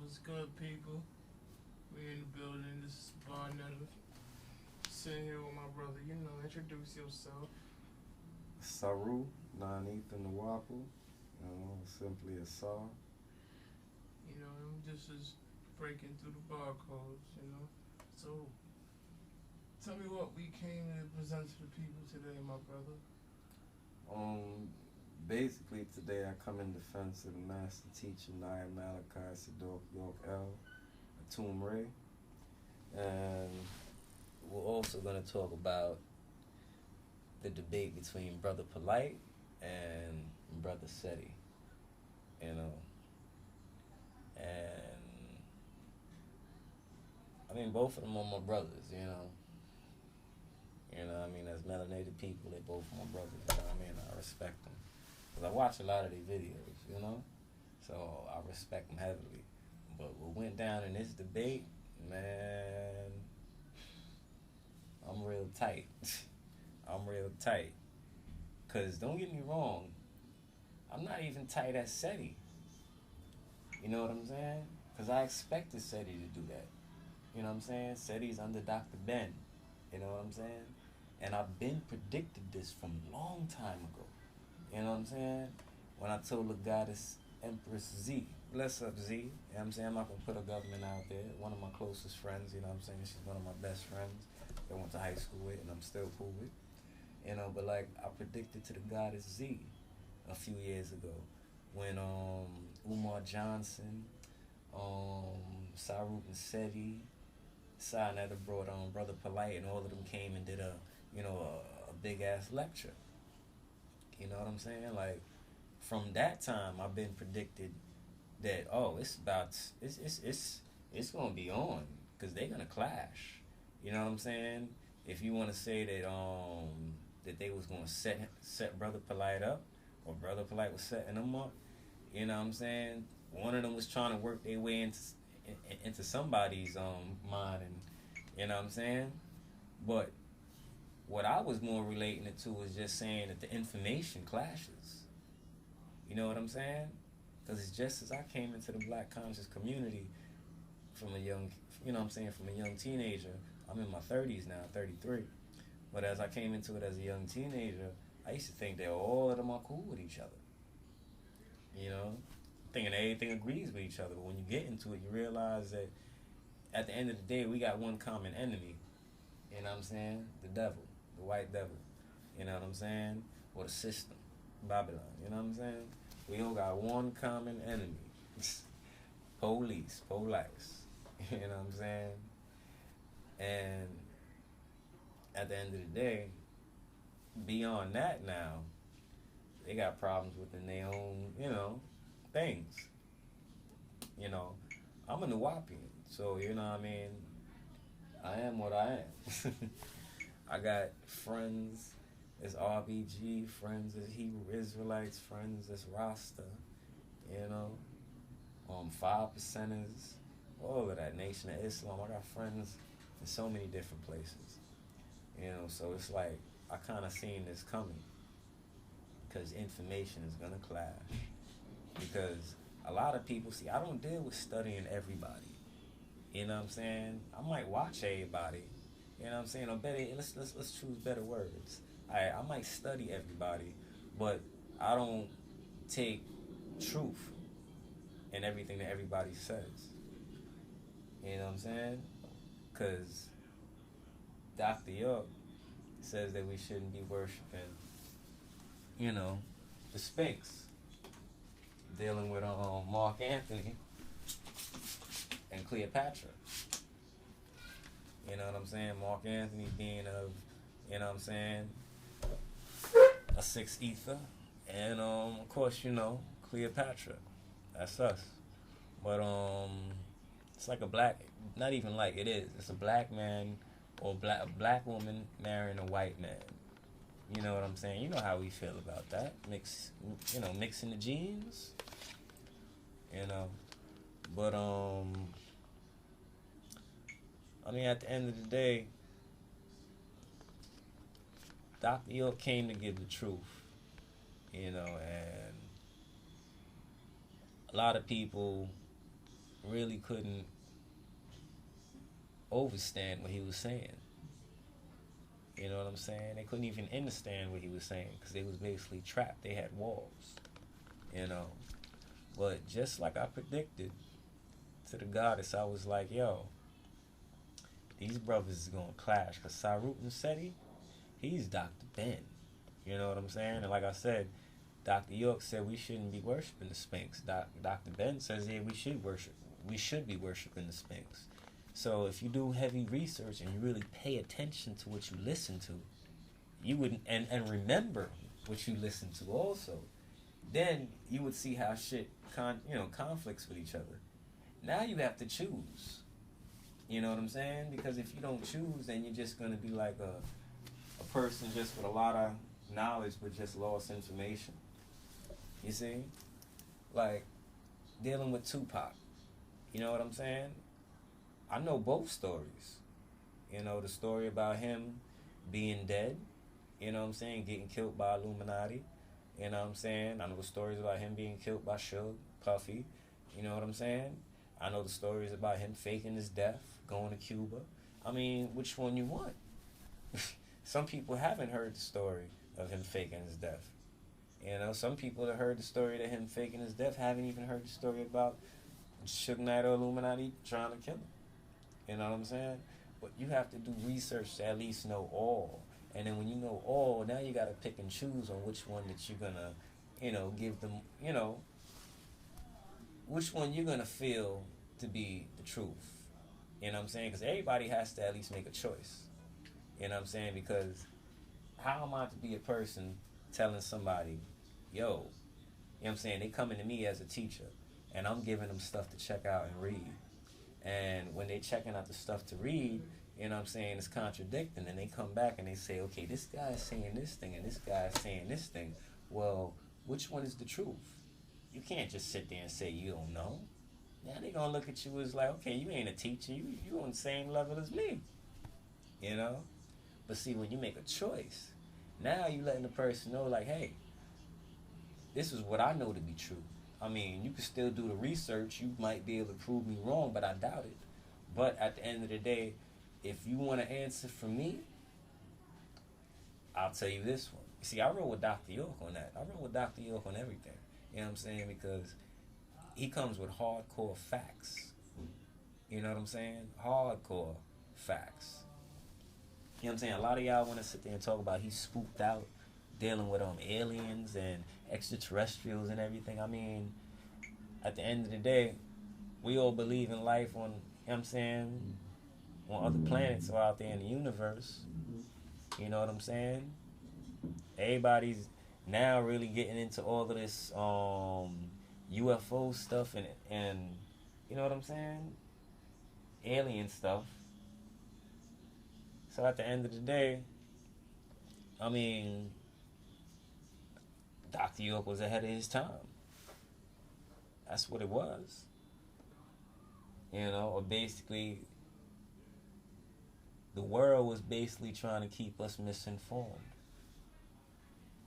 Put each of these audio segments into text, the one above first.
What's good, people? We in the building. This is Barnetta. Sitting here with my brother. You know, introduce yourself. Asaru, wu-nuwaupu, simply Asaru. You know, I'm just as breaking through the barcodes. You know, so tell me what we came to present to the people today, my brother. Basically today I come in defense of the master teacher Malachi Atum Ray, and we're also going to talk about the debate between Brother Polight and Brother Seti, and I mean both of them are my brothers, as melanated people, they both my brothers, I respect them. Because I watch a lot of their videos, so I respect them heavily. But what went down in this debate, man, I'm real tight. I'm real tight. Because don't get me wrong, I'm not even tight as Seti. You know what I'm saying? Because I expected Seti to do that. You know what I'm saying? Seti's under Dr. Ben. You know what I'm saying? And I've been predicted this from a long time ago. You know what I'm saying? When I told the goddess Empress Z, bless up Z, you know what I'm saying? I'm not going to put a government out there. One of my closest friends, you know what I'm saying? She's one of my best friends that I went to high school with and I'm still cool with. But like I predicted to the goddess Z a few years ago when Umar Johnson, Asaru and Seti, Sinetta brought Brother Polight, and all of them came and did a big ass lecture. You know what I'm saying? Like from that time, I've been predicted that it's gonna be on because they're gonna clash. You know what I'm saying? If you want to say that that they was gonna set Brother Polight up, or Brother Polight was setting them up, you know what I'm saying? One of them was trying to work their way into somebody's mind, and you know what I'm saying? But what I was more relating it to was just saying that the information clashes. You know what I'm saying? Because it's just as I came into the black conscious community from a young, from a young teenager. I'm in my 30s now, 33. But as I came into it as a young teenager, I used to think that all of them are cool with each other. Thinking everything agrees with each other. But when you get into it, you realize that at the end of the day, we got one common enemy. You know what I'm saying? The devil, the white devil. You know what I'm saying? Or the system, Babylon. You know what I'm saying? We all got one common enemy. Police, police. You know what I'm saying? And at the end of the day, beyond that now, they got problems within their own, things. I'm a wu-nuwaupian, so I am what I am. I got friends as RBG, friends as Hebrew Israelites, friends as Rasta, 5%ers, all of that, Nation of Islam. I got friends in so many different places. So it's like I kind of seen this coming because information is going to clash. Because a lot of people, I don't deal with studying everybody. You know what I'm saying? I might watch everybody. You know what I'm saying? Or better, let's choose better words. I might study everybody, but I don't take truth in everything that everybody says. You know what I'm saying? Because Dr. York says that we shouldn't be worshiping, the Sphinx. Dealing with Mark Antony and Cleopatra. You know what I'm saying? Mark Antony being of, a sixth ether. And of course, Cleopatra. That's us. But it's like a black, not even like it is. It's a black man or a black woman marrying a white man. You know what I'm saying? You know how we feel about that. Mixing the genes. But at the end of the day, Dr. York came to give the truth, and a lot of people really couldn't overstand what he was saying. You know what I'm saying? They couldn't even understand what he was saying because they was basically trapped. They had walls, you know. But just like I predicted to the goddess, I was like, yo, these brothers is going to clash because Asaru and Seti, he's Dr. Ben. You know what I'm saying? And like I said, Dr. York said we shouldn't be worshiping the Sphinx. Dr. Ben says, yeah, we should be worshiping the Sphinx. So if you do heavy research and you really pay attention to what you listen to, you would and remember what you listen to also, then you would see how shit conflicts with each other. Now you have to choose. You know what I'm saying? Because if you don't choose, then you're just gonna be like a person just with a lot of knowledge but just lost information. You see? Like dealing with Tupac. You know what I'm saying? I know both stories. You know, the story about him being dead, you know what I'm saying, getting killed by Illuminati. You know what I'm saying? I know the stories about him being killed by Suge, Puffy. You know what I'm saying? I know the stories about him faking his death, going to Cuba. I mean, which one you want? Some people haven't heard the story of him faking his death. You know, some people that heard the story of him faking his death haven't even heard the story about Suge Knight or Illuminati trying to kill him. You know what I'm saying? But you have to do research to at least know all. And then when you know all, now you got to pick and choose on which one that you're going to, give them, which one you're going to feel to be the truth. You know what I'm saying? Because everybody has to at least make a choice. You know what I'm saying? Because how am I to be a person telling somebody, yo, you know what I'm saying? They coming to me as a teacher, and I'm giving them stuff to check out and read. And when they checking out the stuff to read, you know what I'm saying, it's contradicting. And they come back and they say, okay, this guy is saying this thing and this guy is saying this thing. Well, which one is the truth? You can't just sit there and say you don't know. Now they're going to look at you as like, okay, you ain't a teacher. You on the same level as me. You know? But see, when you make a choice, now you letting the person know like, hey, this is what I know to be true. I mean, you can still do the research. You might be able to prove me wrong, but I doubt it. But at the end of the day, if you want to answer from me, I'll tell you this one. You see, I roll with Dr. York on that. I roll with Dr. York on everything. You know what I'm saying? Because he comes with hardcore facts. You know what I'm saying? Hardcore facts. You know what I'm saying? A lot of y'all want to sit there and talk about he's spooked out, dealing with aliens and extraterrestrials and everything. I mean, at the end of the day, we all believe in life on, you know what I'm saying, on other planets or out there in the universe. You know what I'm saying? Everybody's now really getting into all of this UFO stuff and you know what I'm saying? Alien stuff. So at the end of the day, I mean, Dr. York was ahead of his time. That's what it was. You know, or basically, the world was basically trying to keep us misinformed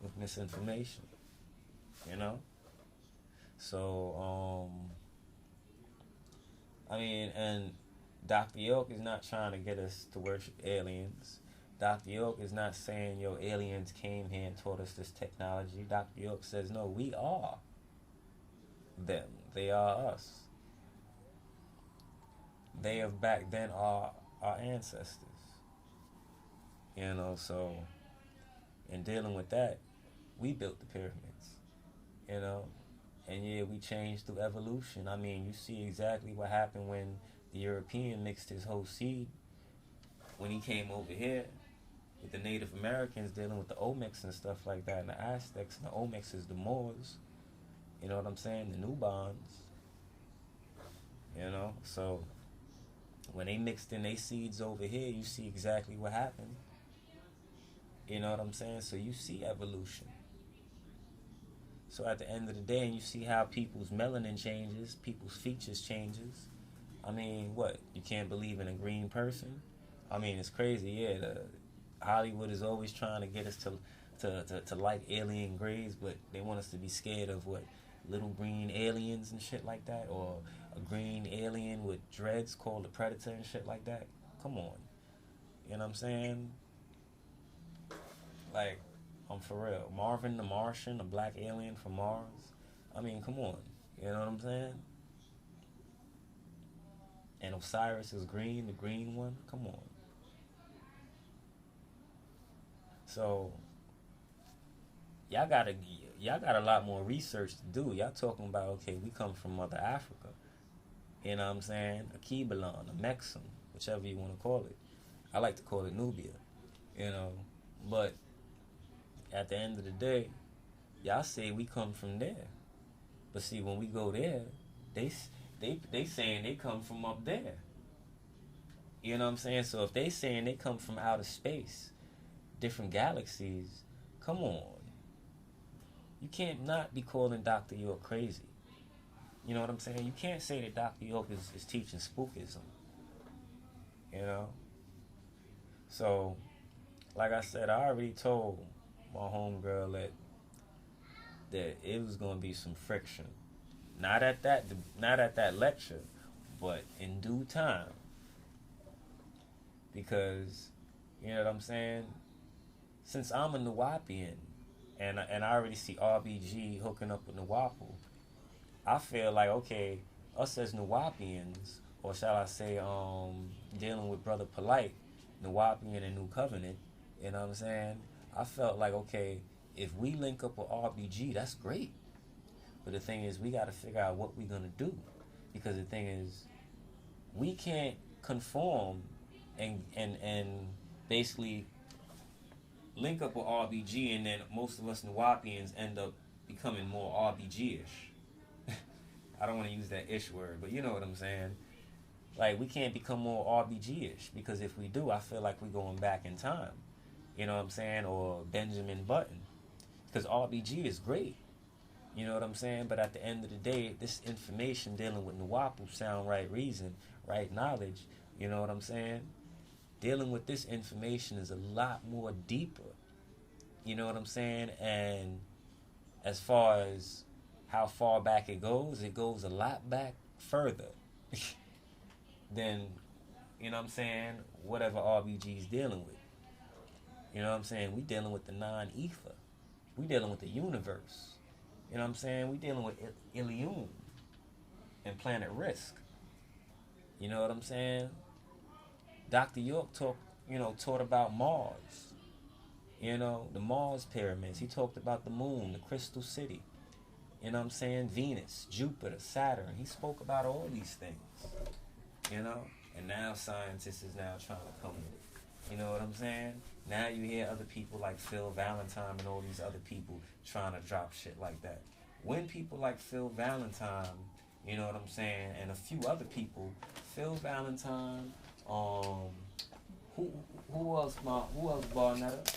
with misinformation. You know? So, I mean, and Dr. York is not trying to get us to worship aliens. Dr. York is not saying, yo, aliens came here and taught us this technology. Dr. York says, no, we are them. They are us. They of back then are our ancestors. You know, so in dealing with that, we built the pyramids. You know, and yeah, we changed through evolution. I mean, you see exactly what happened when the European mixed his whole seed when he came over here with the Native Americans dealing with the Olmecs and stuff like that, and the Aztecs, and the Olmecs is the Moors. You know what I'm saying? The Nubans. You know, so when they mixed in their seeds over here, you see exactly what happened. You know what I'm saying? So you see evolution. So at the end of the day, and you see how people's melanin changes, people's features changes. I mean, what? You can't believe in a green person? I mean, it's crazy. Yeah, Hollywood is always trying to get us to like alien grays, but they want us to be scared of what? Little green aliens and shit like that, or a green alien with dreads called the Predator and shit like that. Come on. You know what I'm saying? Like, I'm for real. Marvin the Martian, a black alien from Mars. I mean, come on. You know what I'm saying? And Osiris is green, the green one. Come on. So, y'all got a lot more research to do. Y'all talking about, okay, we come from Mother Africa. You know what I'm saying? A Kibalon, a Mexum, whichever you want to call it. I like to call it Nubia. You know, but at the end of the day, y'all say we come from there. But see, when we go there, they saying they come from up there. You know what I'm saying? So if they saying they come from outer space, different galaxies, come on. You can't not be calling Dr. York crazy. You know what I'm saying? You can't say that Dr. York is teaching spookism. You know? So, like I said, I already told my homegirl that it was going to be some friction. Not at that lecture, but in due time. Because, you know what I'm saying? Since I'm a wu-nuwaupian, and I already see RBG hooking up with wu-nuwaupu, I feel like, okay, us as wu-nuwaupians, or shall I say, dealing with Brother Polight, wu-nuwaupian and New Covenant, you know what I'm saying? I felt like, okay, if we link up with RBG, that's great. But the thing is, we got to figure out what we're going to do. Because the thing is, we can't conform and basically link up with RBG, and then most of us wu-nuwaupians end up becoming more RBG-ish. I don't want to use that ish word, but you know what I'm saying. Like, we can't become more RBG-ish, because if we do, I feel like we're going back in time. You know what I'm saying? Or Benjamin Button. Because RBG is great. You know what I'm saying? But at the end of the day, this information dealing with wu-nuwaupu, sound, right reason, right knowledge, you know what I'm saying? Dealing with this information is a lot more deeper. You know what I'm saying? And as far as how far back it goes a lot back further than, you know what I'm saying, whatever RBG is dealing with. You know what I'm saying? We dealing with the non-ether. We dealing with the universe. You know what I'm saying? We dealing with Ilium and Planet Risk. You know what I'm saying? Dr. York taught about Mars. You know, the Mars pyramids. He talked about the moon, the crystal city. You know what I'm saying? Venus, Jupiter, Saturn. He spoke about all these things. You know? And now scientists is now trying to come with it. You know what I'm saying? Now you hear other people like Phil Valentine and all these other people trying to drop shit like that. When people like Phil Valentine, you know what I'm saying, and a few other people, Phil Valentine, who else, Barnetta?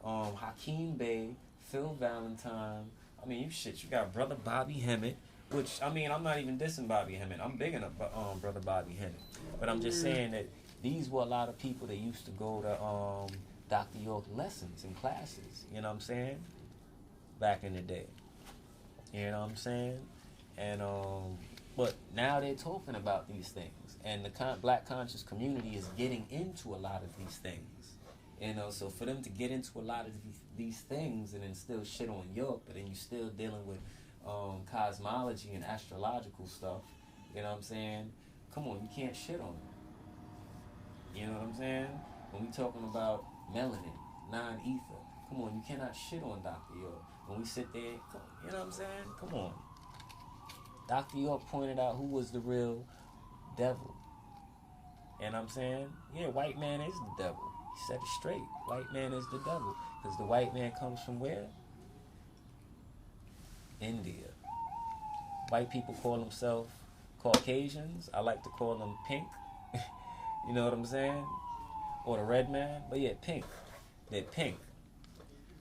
Hakeem Bey, Phil Valentine. I mean, you got Brother Bobby Hemmett, which, I mean, I'm not even dissing Bobby Hemmett. I'm bigging up Brother Bobby Hemmett. But I'm just saying that these were a lot of people that used to go to Dr. York lessons and classes, you know what I'm saying, back in the day. You know what I'm saying? And, but now they're talking about these things. And the black conscious community is getting into a lot of these things. You know, so for them to get into a lot of these things and then still shit on York, but then you still dealing with cosmology and astrological stuff, you know what I'm saying? Come on, you can't shit on them. You know what I'm saying? When we talking about melanin, non-ether, come on, you cannot shit on Dr. York. When we sit there, you know what I'm saying? Come on. Dr. York pointed out who was the real devil. You know what I'm saying? Yeah, white man is the devil. He said it straight. White man is the devil. Because the white man comes from where? India. White people call themselves Caucasians. I like to call them pink. You know what I'm saying? Or the red man. But yeah, pink. They're pink.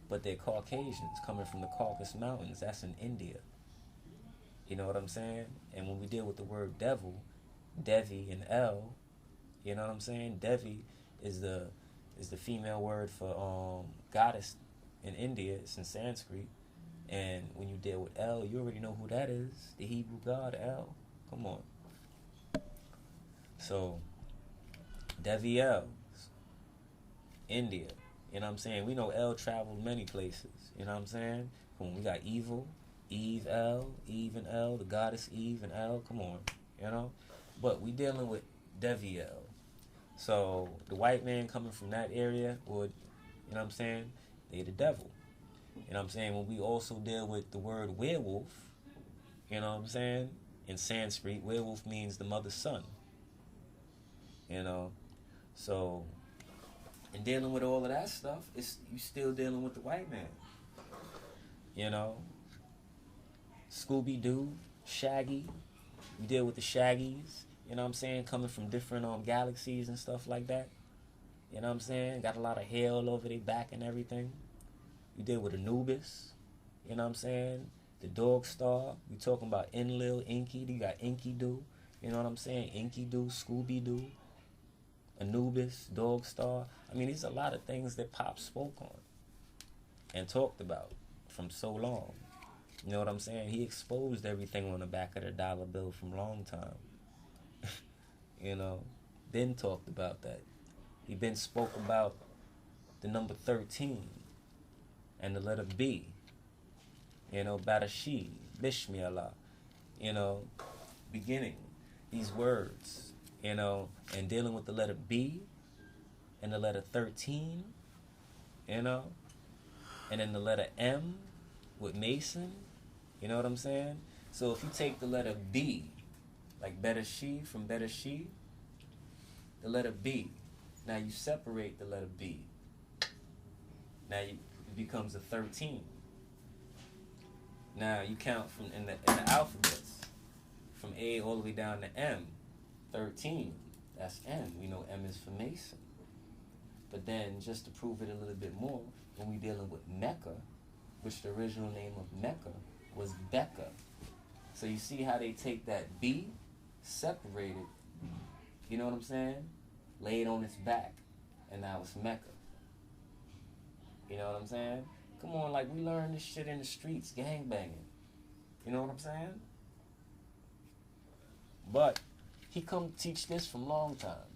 But they're Caucasians coming from the Caucasus Mountains. That's in India. You know what I'm saying? And when we deal with the word devil, Devi and El, you know what I'm saying? Devi is the female word for goddess in India. It's in Sanskrit. And when you deal with El, you already know who that is. The Hebrew god El. Come on. So, Devi L, India. You know what I'm saying? We know L traveled many places. You know what I'm saying? When we got evil, Eve L, Eve and L, the goddess Eve and L. Come on, you know? But we dealing with Devi L. So, the white man coming from that area would, you know what I'm saying? They the devil. You know what I'm saying? When we also deal with the word werewolf, you know what I'm saying? In Sanskrit, werewolf means the mother's son. You know? So, in dealing with all of that stuff, you still dealing with the white man. You know? Scooby-Doo, Shaggy. You deal with the Shaggies. You know what I'm saying? Coming from different galaxies and stuff like that. You know what I'm saying? Got a lot of hair all over their back and everything. You deal with Anubis. You know what I'm saying? The Dog Star. We talking about Enlil, Inky. You got Enkidu. You know what I'm saying? Enkidu, Scooby-Doo, Anubis, Dog Star. I mean, there's a lot of things that Pop spoke on and talked about from so long. You know what I'm saying? He exposed everything on the back of the dollar bill from long time. You know, then talked about that. He been spoke about the number 13 and the letter B. You know, Badashi, Bishmillah. You know, beginning these words. You know, and dealing with the letter B and the letter 13. You know, and then the letter M with Mason. You know what I'm saying? So if you take the letter B, like Badashi from Badashi, the letter B. Now you separate the letter B. Now it becomes a 13. Now you count from in the alphabets from A all the way down to M. 13. That's M. We know M is for Mason. But then just to prove it a little bit more, when we dealing with Mecca, which the original name of Mecca was Becca. So you see how they take that B, separate it, you know what I'm saying? Lay it on its back, and now it's Mecca. You know what I'm saying? Come on, like we learned this shit in the streets, gangbanging. You know what I'm saying? But he come teach this from long time.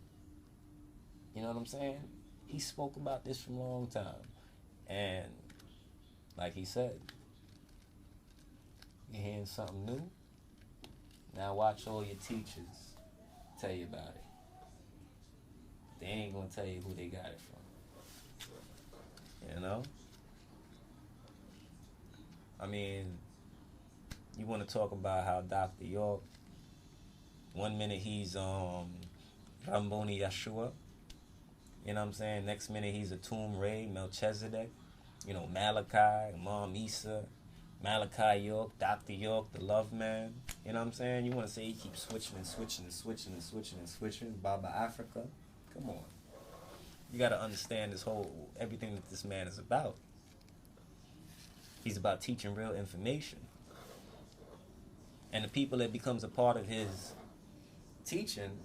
You know what I'm saying? He spoke about this from long time. And like he said, you're hearing something new? Now watch all your teachers tell you about it. They ain't gonna tell you who they got it from. You know? I mean, you want to talk about how Dr. York, 1 minute he's Ramboni Yeshua, you know what I'm saying? Next minute he's a Tomb Ray, Melchizedek, you know, Malachi, Imam Isa, Malachi York, Dr. York, the Love Man. You know what I'm saying? You want to say he keeps switching and switching and switching and switching and switching. Baba Africa. Come on. You got to understand everything that this man is about. He's about teaching real information. And the people that becomes a part of his teaching,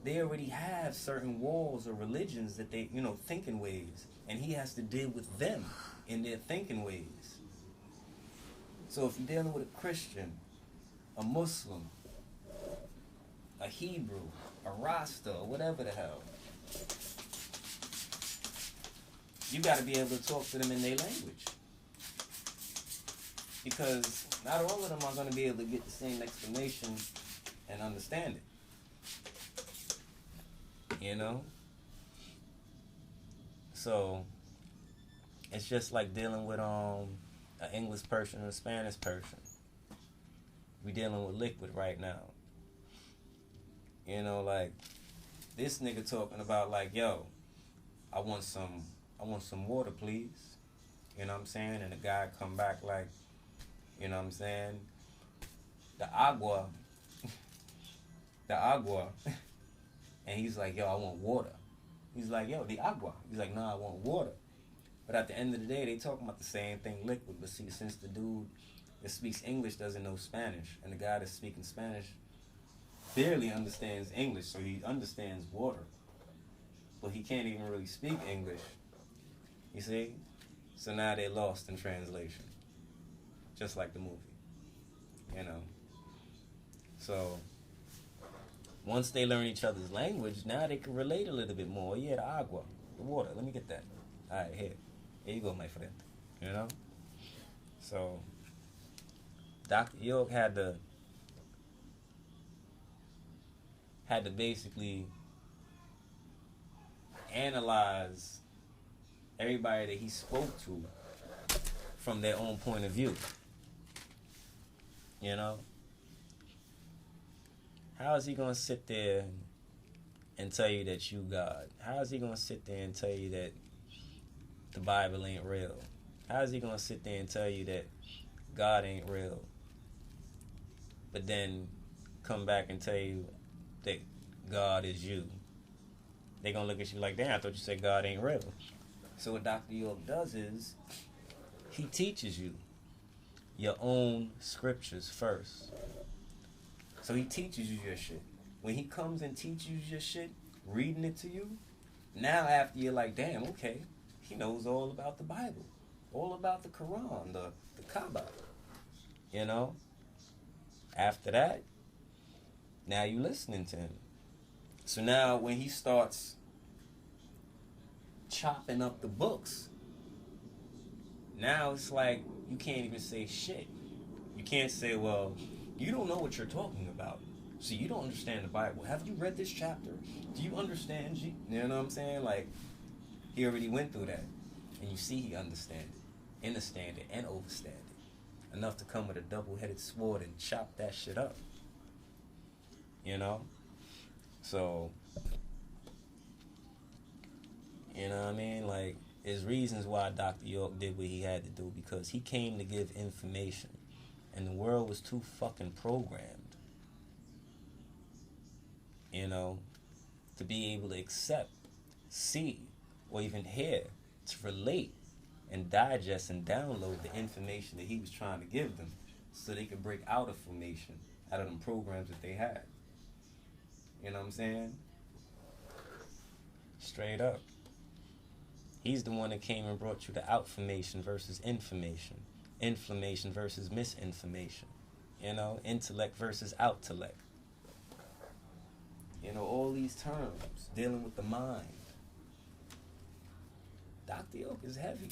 they already have certain walls or religions that they, you know, thinking ways. And he has to deal with them in their thinking ways. So if you're dealing with a Christian, a Muslim, a Hebrew, a Rasta, or whatever the hell, you got to be able to talk to them in their language. Because not all of them are going to be able to get the same explanation and understand it. You know? So, it's just like dealing with an English person and a Spanish person. We dealing with liquid right now. You know, like, this nigga talking about like, yo, I want some water, please. You know what I'm saying? And the guy come back like, you know what I'm saying? The agua. And he's like, yo, I want water. He's like, yo, the agua. He's like, nah, I want water. But at the end of the day, they talking about the same thing, liquid. But see, since the dude that speaks English doesn't know Spanish, and the guy that's speaking Spanish barely understands English, so he understands water. But he can't even really speak English. You see? So now they're lost in translation. Just like the movie. You know? So, Once they learn each other's language, now they can relate a little bit more. Yeah, the agua, the water. Let me get that. All right, here you go, my friend. You know. So Dr. York had to basically analyze everybody that he spoke to from their own point of view. You know? How is he going to sit there and tell you that you God? How is he going to sit there and tell you that the Bible ain't real? How is he going to sit there and tell you that God ain't real? But then come back and tell you that God is you. They're going to look at you like, damn, I thought you said God ain't real. So what Dr. York does is he teaches you your own scriptures first. So he teaches you your shit. When he comes and teaches you your shit, reading it to you, now after you're like, damn, okay, he knows all about the Bible, all about the Quran, the Kaaba, you know? After that, now you listening to him. So now when he starts chopping up the books, now it's like you can't even say shit. You can't say, well, you don't know what you're talking about, so you don't understand the Bible. Have you read this chapter? Do you understand? You know what I'm saying? Like, he already went through that. And you see he understand it, understand it, and overstand it. Enough to come with a double-headed sword and chop that shit up. You know? So, you know what I mean? Like, there's reasons why Dr. York did what he had to do, because he came to give information. And the world was too fucking programmed, you know, to be able to accept, see, or even hear, to relate and digest and download the information that he was trying to give them so they could break out of formation, out of them programs that they had. You know what I'm saying? Straight up. He's the one that came and brought you the outformation versus information. Inflammation versus misinformation. You know, intellect versus outtellect. You know, all these terms dealing with the mind. Dr. York is heavy.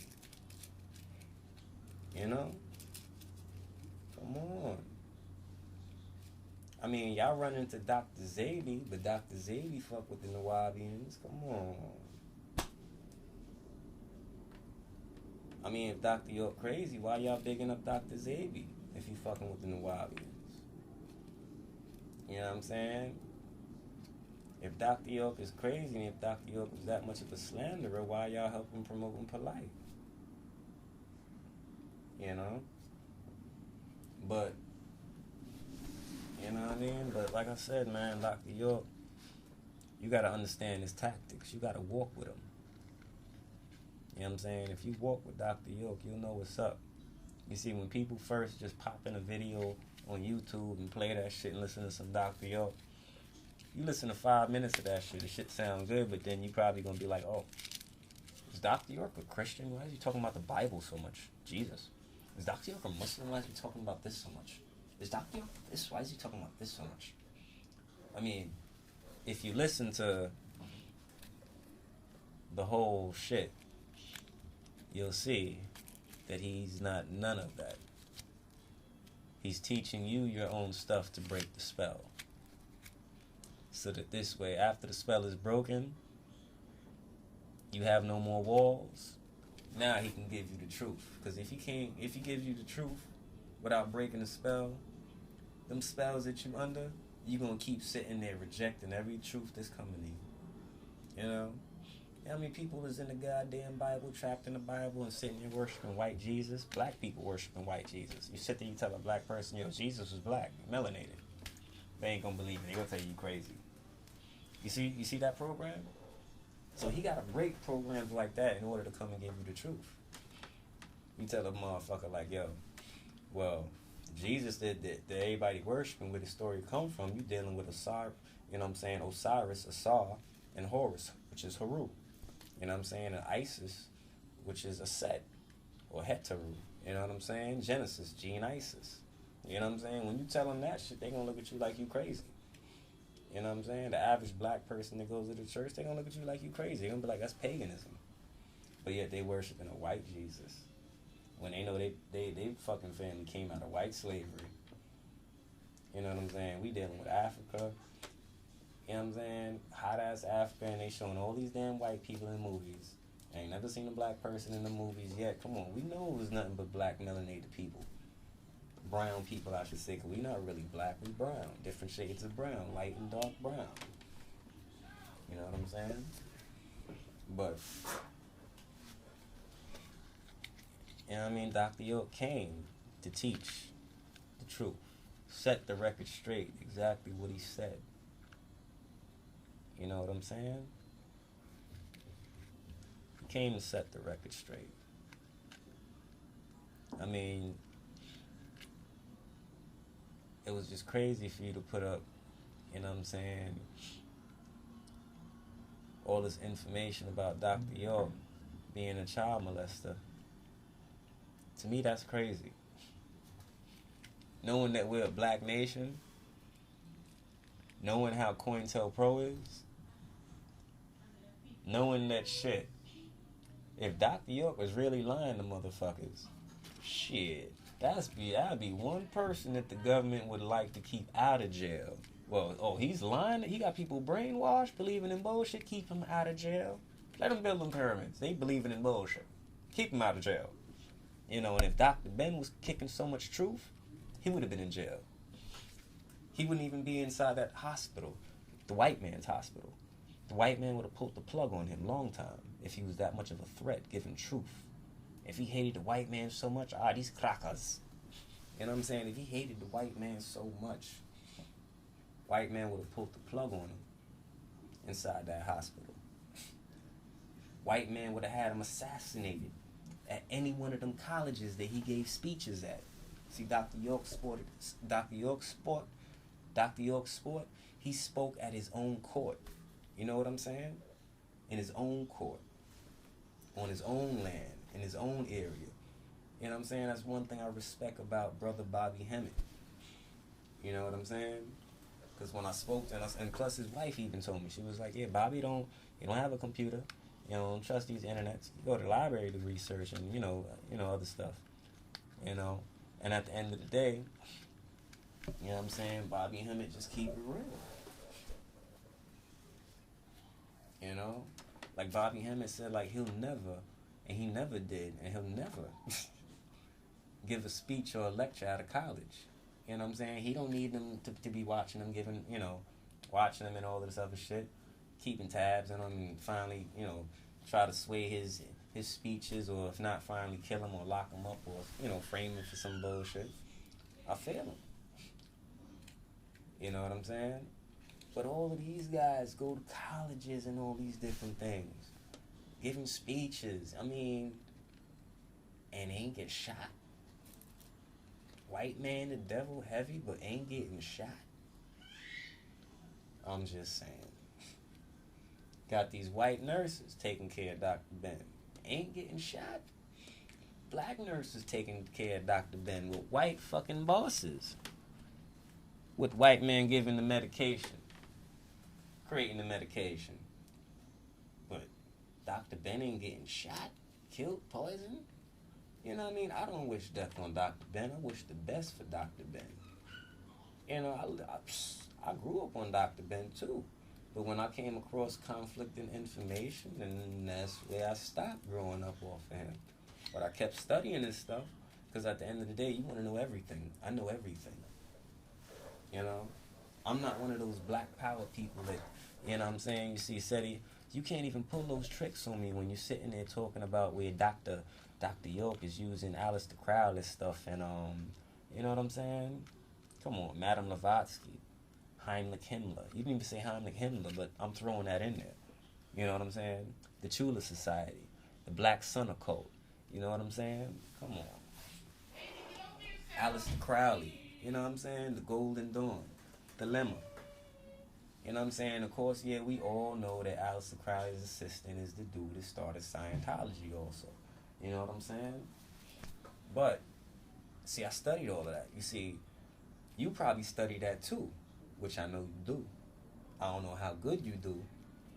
You know? Come on. I mean, y'all run into Dr. Zabi, but Dr. Zabi fuck with the Nuwaubians. Come on. I mean, if Dr. York crazy, why y'all bigging up Dr. Zabi if you fucking with the Nuwaubians? You know what I'm saying? If Dr. York is crazy and if Dr. York was that much of a slanderer, why y'all helping promoting Polight? You know? But, you know what I mean? But like I said, man, Dr. York, you got to understand his tactics. You got to walk with him. You know what I'm saying? If you walk with Dr. York, you'll know what's up. You see, when people first just pop in a video on YouTube and play that shit and listen to some Dr. York, you listen to 5 minutes of that shit, the shit sound good, but then you probably going to be like, oh, is Dr. York a Christian? Why is he talking about the Bible so much? Jesus. Is Dr. York a Muslim? Why is he talking about this so much? Is Dr. York this? Why is he talking about this so much? I mean, if you listen to the whole shit, you'll see that he's not none of that. He's teaching you your own stuff to break the spell. So that this way, after the spell is broken, you have no more walls. Now he can give you the truth. Because if he gives you the truth without breaking the spell, them spells that you under, you're going to keep sitting there rejecting every truth that's coming to you. You know? How many people is in the goddamn Bible, trapped in the Bible, and sitting here worshiping white Jesus? Black people worshiping white Jesus. You sit there, you tell a black person, yo, Jesus was black, melanated. They ain't gonna believe it. They gonna tell you crazy. You see that program? So he gotta break programs like that in order to come and give you the truth. You tell a motherfucker like, yo, well, Jesus that everybody worshiping, where the story come from, you dealing with Asaru, you know what I'm saying, Osiris, Asar, and Horus, which is Haru. You know what I'm saying? And Isis, which is a Set, or Heteru. You know what I'm saying? Genesis, Gene Isis. You know what I'm saying? When you tell them that shit, they gonna look at you like you crazy. You know what I'm saying? The average black person that goes to the church, they gonna look at you like you crazy. They gonna be like, that's paganism. But yet they worshiping a white Jesus. When they know they fucking family came out of white slavery. You know what I'm saying? We dealing with Africa. You know what I'm saying? Hot ass Africa, and they showing all these damn white people in movies. I ain't never seen a black person in the movies yet. Come on, we know it was nothing but black melanated people. Brown people, I should say, because we not really black, we brown. Different shades of brown, light and dark brown. You know what I'm saying? But, you know what I mean? Dr. York came to teach the truth. Set the record straight, exactly what he said. You know what I'm saying? He came to set the record straight. I mean, it was just crazy for you to put up, you know what I'm saying, all this information about Dr. York being a child molester. To me, that's crazy. Knowing that we're a black nation, knowing how COINTELPRO is, knowing that shit, if Dr. York was really lying to motherfuckers, shit, that'd be one person that the government would like to keep out of jail. Well, he's lying. He got people brainwashed, believing in bullshit. Keep him out of jail. Let them build them pyramids. They believing in bullshit. Keep him out of jail. You know, and if Dr. Ben was kicking so much truth, he would have been in jail. He wouldn't even be inside that hospital, the white man's hospital. The white man would have pulled the plug on him long time if he was that much of a threat, giving truth. If he hated the white man so much, these crackers. You know what I'm saying? If he hated the white man so much, white man would have pulled the plug on him inside that hospital. White man would have had him assassinated at any one of them colleges that he gave speeches at. See, Dr. York Sport, he spoke at his own court. You know what I'm saying? In his own court. On his own land. In his own area. You know what I'm saying? That's one thing I respect about Brother Bobby Hemmett. You know what I'm saying? Because when I spoke to him, and plus his wife even told me, she was like, yeah, Bobby, you don't have a computer. You know, don't trust these internets. You go to the library to research and, you know, other stuff. You know? And at the end of the day, you know what I'm saying, Bobby Hemmett just keep it real. You know? Like Bobby Hemmett said, like, he'll never, and he never did, and he'll never give a speech or a lecture out of college. You know what I'm saying? He don't need them to be watching them, giving, you know, watching them and all this other shit, keeping tabs on them, and finally, you know, try to sway his speeches, or if not, finally kill him or lock him up, or, you know, frame him for some bullshit. I feel him. You know what I'm saying? But all of these guys go to colleges and all these different things, giving speeches, I mean, and ain't get shot. White man, the devil heavy, but ain't getting shot. I'm just saying. Got these white nurses taking care of Dr. Ben. Ain't getting shot. Black nurses taking care of Dr. Ben with white fucking bosses. With white men giving the medication. Creating the medication. But Dr. Ben ain't getting shot, killed, poisoned. You know what I mean? I don't wish death on Dr. Ben. I wish the best for Dr. Ben. You know, I grew up on Dr. Ben too. But when I came across conflicting information, and that's where I stopped growing up off of him. But I kept studying this stuff, because at the end of the day, you want to know everything. I know everything. You know? I'm not one of those black power people that, you know what I'm saying? You see, Seti, you can't even pull those tricks on me when you're sitting there talking about where Dr. York is using Aleister Crowley stuff and, you know what I'm saying? Come on, Madame Blavatsky. Heimlich Himmler. You didn't even say Heimlich Himmler, but I'm throwing that in there. You know what I'm saying? The Chula Society. The Black Sun Occult. You know what I'm saying? Come on. Aleister Crowley. You know what I'm saying? The Golden Dawn. The Lemma. You know what I'm saying? Of course, yeah, we all know that Aleister Crowley's assistant is the dude that started Scientology also. You know what I'm saying? But, see, I studied all of that. You see, you probably studied that too, which I know you do. I don't know how good you do,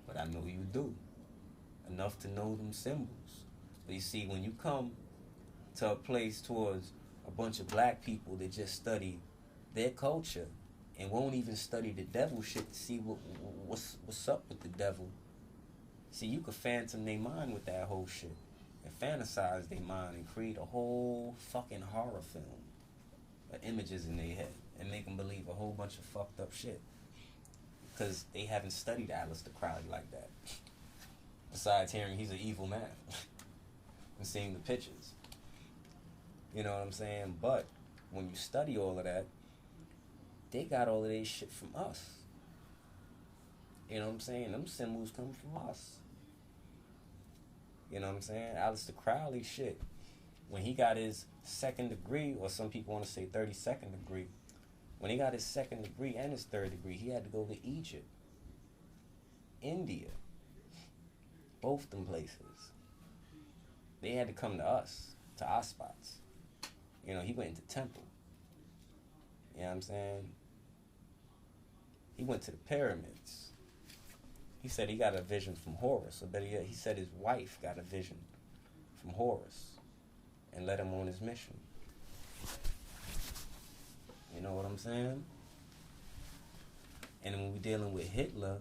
but I know you do. Enough to know them symbols. But you see, when you come to a place towards a bunch of black people that just study their culture and won't even study the devil shit to see what's up with the devil. See, you could phantom their mind with that whole shit and fantasize their mind and create a whole fucking horror film of images in their head and make them believe a whole bunch of fucked up shit because they haven't studied Aleister Crowley like that. Besides hearing he's an evil man and seeing the pictures. You know what I'm saying? But when you study all of that, they got all of their shit from us. You know what I'm saying? Them symbols come from us. You know what I'm saying? Aleister Crowley shit. When he got his second degree, or some people want to say 32nd degree, when he got his second degree and his third degree, he had to go to Egypt, India, both them places. They had to come to us, to our spots. You know, he went into temple. You know what I'm saying? He went to the pyramids. He said he got a vision from Horus. Or better yet, he said his wife got a vision from Horus and led him on his mission. You know what I'm saying? And when we're dealing with Hitler,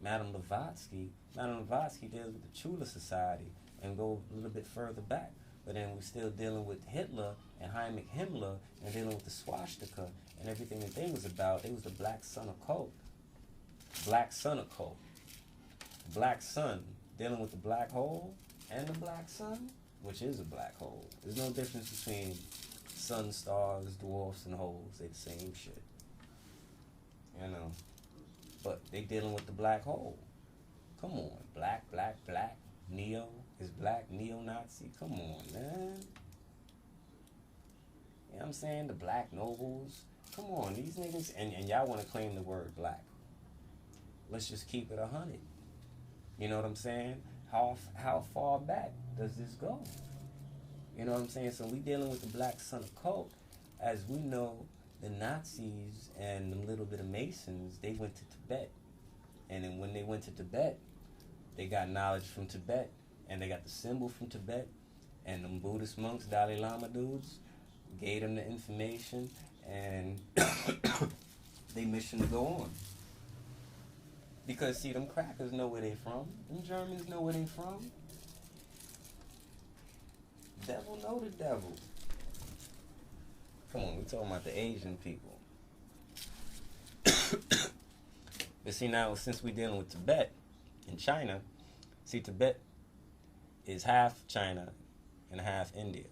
Madame Blavatsky deals with the Chula Society and go a little bit further back. But then we're still dealing with Hitler and Heinrich Himmler and dealing with the swastika and everything that they was about. They was the Black Sun occult. Black Sun occult. Black Sun, dealing with the black hole and the black sun, which is a black hole. There's no difference between sun, stars, dwarfs, and holes. They the same shit. You know. But they dealing with the black hole. Come on. Black, black, black. Neo is black, neo-Nazi. Come on, man. You know what I'm saying? The black nobles. Come on, these niggas. And y'all want to claim the word black. Let's just keep it 100. You know what I'm saying? How far back does this go? You know what I'm saying? So we dealing with the Black Sun occult. As we know, the Nazis and them little bit of Masons, they went to Tibet. And then when they went to Tibet, they got knowledge from Tibet. And they got the symbol from Tibet. And them Buddhist monks, Dalai Lama dudes, gave them the information. And they mission to go on. Because, see, them crackers know where they from. Them Germans know where they from. Devil know the devil. Come on, we talking about the Asian people. But see, now, since we dealing with Tibet and China, see, Tibet is half China and half India.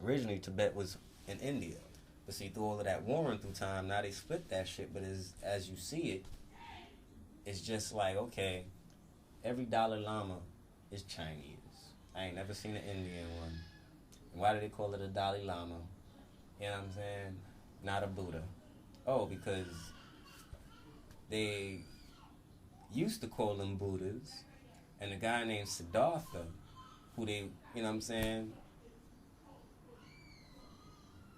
Originally, Tibet was in India. But see, through all of that warring through time, now they split that shit. But as you see it, it's just like, okay, every Dalai Lama is Chinese. I ain't never seen an Indian one. And why do they call it a Dalai Lama? You know what I'm saying? Not a Buddha. Oh, because they used to call them Buddhas. And a guy named Siddhartha, who they, you know what I'm saying,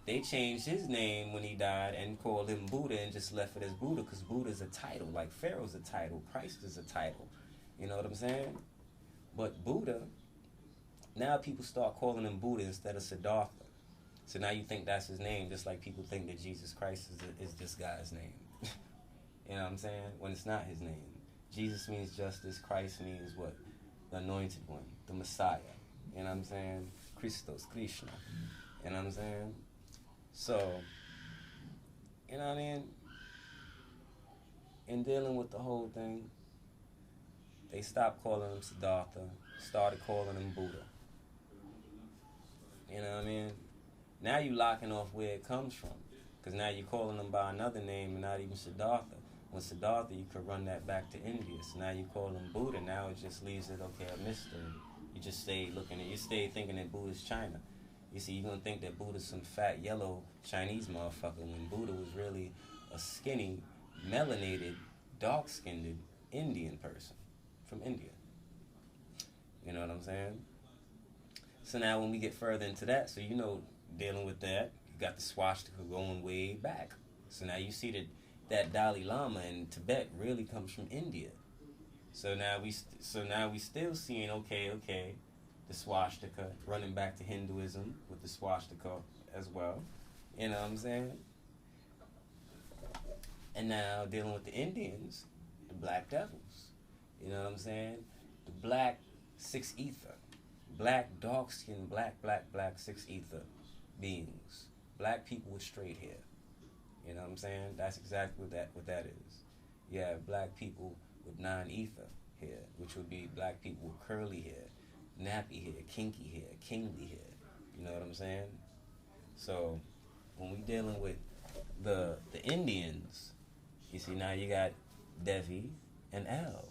they changed his name when he died and called him Buddha and just left it as Buddha because Buddha's a title, like Pharaoh's a title, Christ is a title. You know what I'm saying? But Buddha, now people start calling him Buddha instead of Siddhartha. So now you think that's his name, just like people think that Jesus Christ is this guy's name. You know what I'm saying? When it's not his name. Jesus means justice, Christ means what? The anointed one, the Messiah. You know what I'm saying? Christos, Krishna. You know what I'm saying? So, you know what I mean? In dealing with the whole thing, they stopped calling him Siddhartha, started calling him Buddha. You know what I mean? Now you locking off where it comes from. Because now you're calling him by another name and not even Siddhartha. When Siddhartha, you could run that back to India. So now you call him Buddha. Now it just leaves it, okay, a mystery. You just stay looking at, you stay thinking that Buddha's China. You see, you're going to think that Buddha's some fat, yellow Chinese motherfucker when Buddha was really a skinny, melanated, dark-skinned Indian person from India. You know what I'm saying? So now when we get further into that, so you know, dealing with that, you got the swastika going way back. So now you see that that Dalai Lama in Tibet really comes from India. So now we still seeing okay, the swastika running back to Hinduism with the swastika as well. You know what I'm saying? And now dealing with the Indians, the black devils. You know what I'm saying? The black six ether. Black, dark skin, black six ether beings. Black people with straight hair. You know what I'm saying? That's exactly what that is. You have black people with non-ether hair, which would be black people with curly hair, nappy hair, kinky hair, kingly hair. You know what I'm saying? So when we dealing with the Indians, you see now you got Devi and El.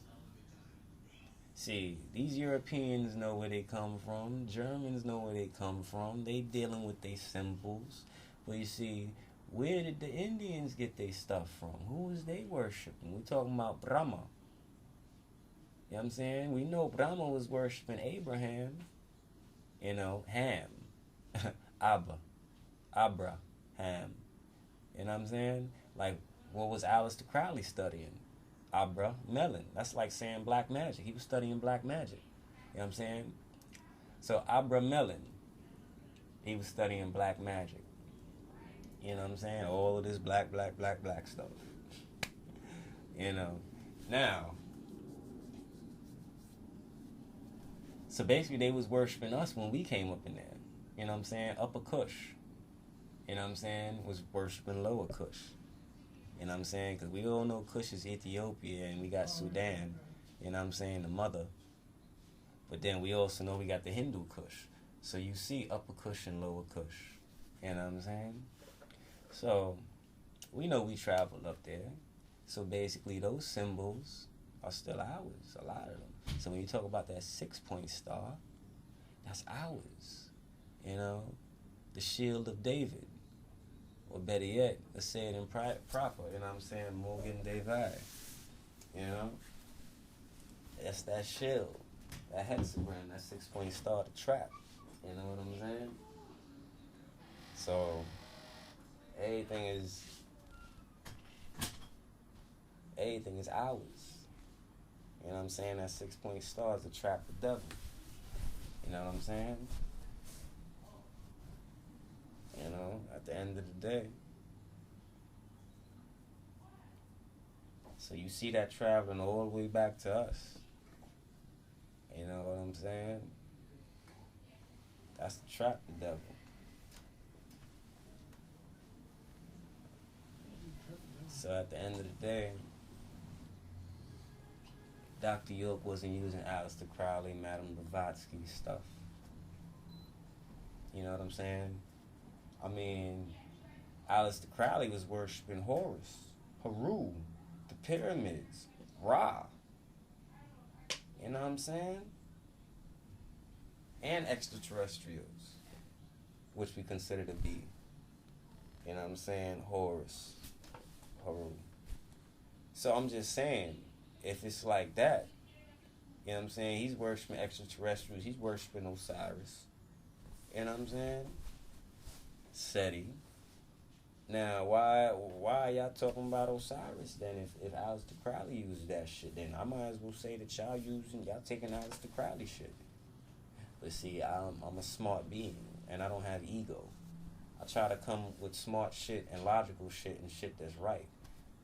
See, these Europeans know where they come from. Germans know where they come from. They dealing with their symbols. But you see, where did the Indians get their stuff from? Who was they worshiping? We're talking about Brahma. You know what I'm saying? We know Brahma was worshiping Abraham. You know, Ham. Abraham. You know what I'm saying? Like, what was Aleister Crowley studying? Abra Melon. That's like saying black magic. He was studying black magic. You know what I'm saying? So Abra Melon, he was studying black magic. You know what I'm saying? All of this black stuff. You know. Now, so basically they was worshiping us when we came up in there. You know what I'm saying? Upper Kush. You know what I'm saying? Was worshiping Lower Kush. You know what I'm saying? Because we all know Kush is Ethiopia and we got Sudan. You know what I'm saying? The mother. But then we also know we got the Hindu Kush. So you see Upper Kush and Lower Kush. You know what I'm saying? So we know we traveled up there. So basically those symbols are still ours, a lot of them. So when you talk about that 6-point star, that's ours. You know? The shield of David. Or better yet, let's say it in proper, you know what I'm saying? Morgon David. You know? That's that shield, that hexagram, that 6-point star, the trap. You know what I'm saying? So, everything is ours. You know what I'm saying? That 6-point star is to trap the devil. You know what I'm saying? You know, at the end of the day. So you see that traveling all the way back to us. You know what I'm saying? That's to trap the devil. So at the end of the day, Dr. York wasn't using Aleister Crowley, Madame Blavatsky stuff. You know what I'm saying? I mean, Aleister Crowley was worshiping Horus, Haru, the pyramids, Ra. You know what I'm saying? And extraterrestrials, which we consider to be, you know what I'm saying, Horus, Haru. So I'm just saying, if it's like that, you know what I'm saying, he's worshiping extraterrestrials, he's worshiping Osiris. You know what I'm saying? Seti. Now, why are y'all talking about Osiris then? If Aleister Crowley uses that shit, then I might as well say that y'all taking Aleister Crowley shit. But see, I'm a smart being, and I don't have ego. I try to come with smart shit and logical shit and shit that's right.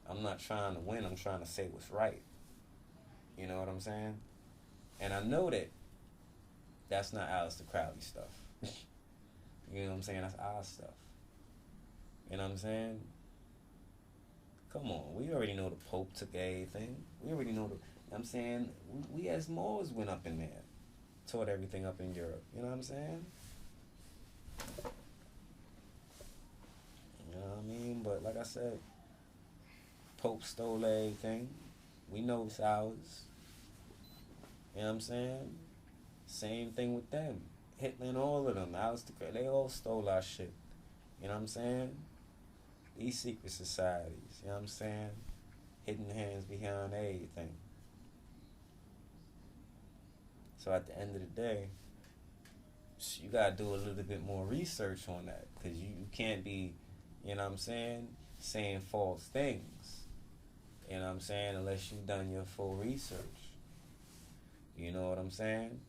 I'm not trying to win, I'm trying to say what's right. You know what I'm saying? And I know that that's not Aleister Crowley stuff. You know what I'm saying? That's our stuff. You know what I'm saying? Come on. We already know the Pope took everything. We already know you know what I'm saying? We as Moors went up in there. Taught everything up in Europe. You know what I'm saying? You know what I mean? But like I said, Pope stole everything. We know it's ours. You know what I'm saying? Same thing with them. Hitler and all of them, they all stole our shit. You know what I'm saying? These secret societies, you know what I'm saying? Hidden hands behind everything. So at the end of the day, you gotta do a little bit more research on that. Because you can't be, you know what I'm saying false things. You know what I'm saying? Unless you've done your full research. You know what I'm saying?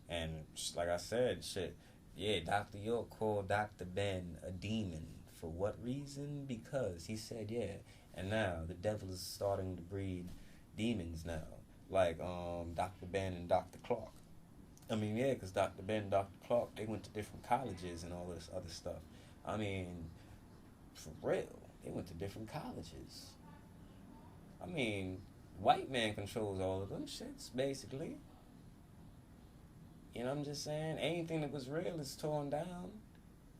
And just like I said, shit, yeah, Dr. York called Dr. Ben a demon. For what reason? Because he said, yeah. And now the devil is starting to breed demons now. Like Dr. Ben and Dr. Clark. I mean, yeah, because Dr. Ben and Dr. Clark, they went to different colleges and all this other stuff. I mean, for real, they went to different colleges. I mean, white man controls all of them shits, basically. You know what I'm just saying? Anything that was real is torn down.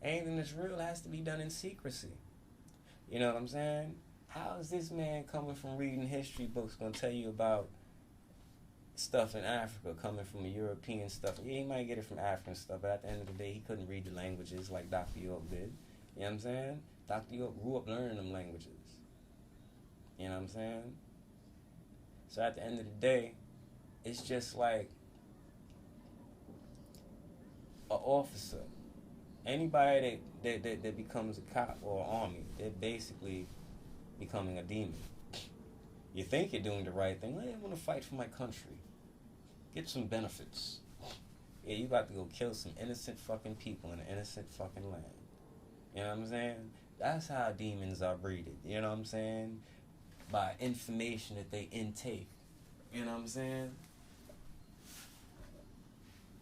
Anything that's real has to be done in secrecy. You know what I'm saying? How is this man coming from reading history books going to tell you about stuff in Africa coming from European stuff? Yeah, he might get it from African stuff, but at the end of the day, he couldn't read the languages like Dr. York did. You know what I'm saying? Dr. York grew up learning them languages. You know what I'm saying? So at the end of the day, it's just like an officer. Anybody that becomes a cop or an army, they're basically becoming a demon. You think you're doing the right thing. Hey, I want to fight for my country. Get some benefits. Yeah, you about to go kill some innocent fucking people in an innocent fucking land. You know what I'm saying? That's how demons are breeded. You know what I'm saying? By information that they intake. You know what I'm saying?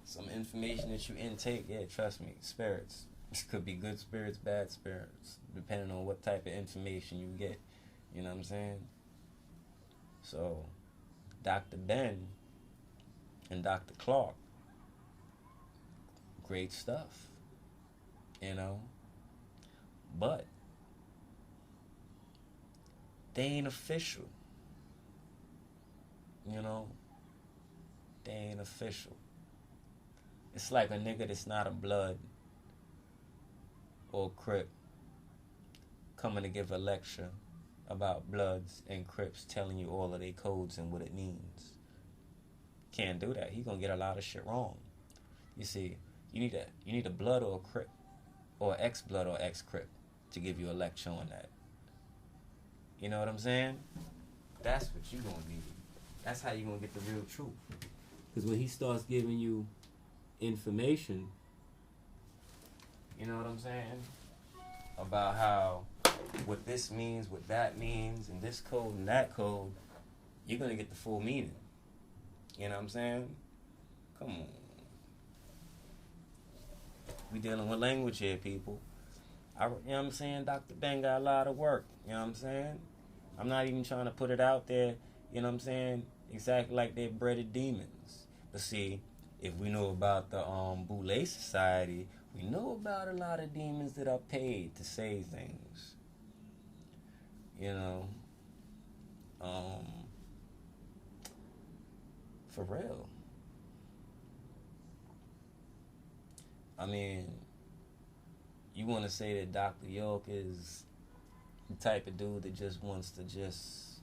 Some information that you intake, yeah, trust me, spirits. This could be good spirits, bad spirits, depending on what type of information you get. You know what I'm saying? So, Dr. Ben and Dr. Clark, great stuff, you know? But they ain't official. You know? They ain't official. It's like a nigga that's not a blood or Crip coming to give a lecture about Bloods and Crips, telling you all of their codes and what it means. Can't do that. He gonna get a lot of shit wrong. You see, you need a blood or a Crip, or ex-blood or ex-Crip to give you a lecture on that. You know what I'm saying? That's what you gonna need. That's how you gonna get the real truth. Because when he starts giving you information, you know what I'm saying, about how what this means, what that means, and this code and that code, you're gonna get the full meaning. You know what I'm saying? Come on. We dealing with language here, people. You know what I'm saying? Dr. Ben got a lot of work. You know what I'm saying? I'm not even trying to put it out there, you know what I'm saying, exactly like they're bred demons. But see, if we know about the Boule Society, we know about a lot of demons that are paid to say things. You know, for real. I mean, you want to say that Dr. York is the type of dude that just wants to just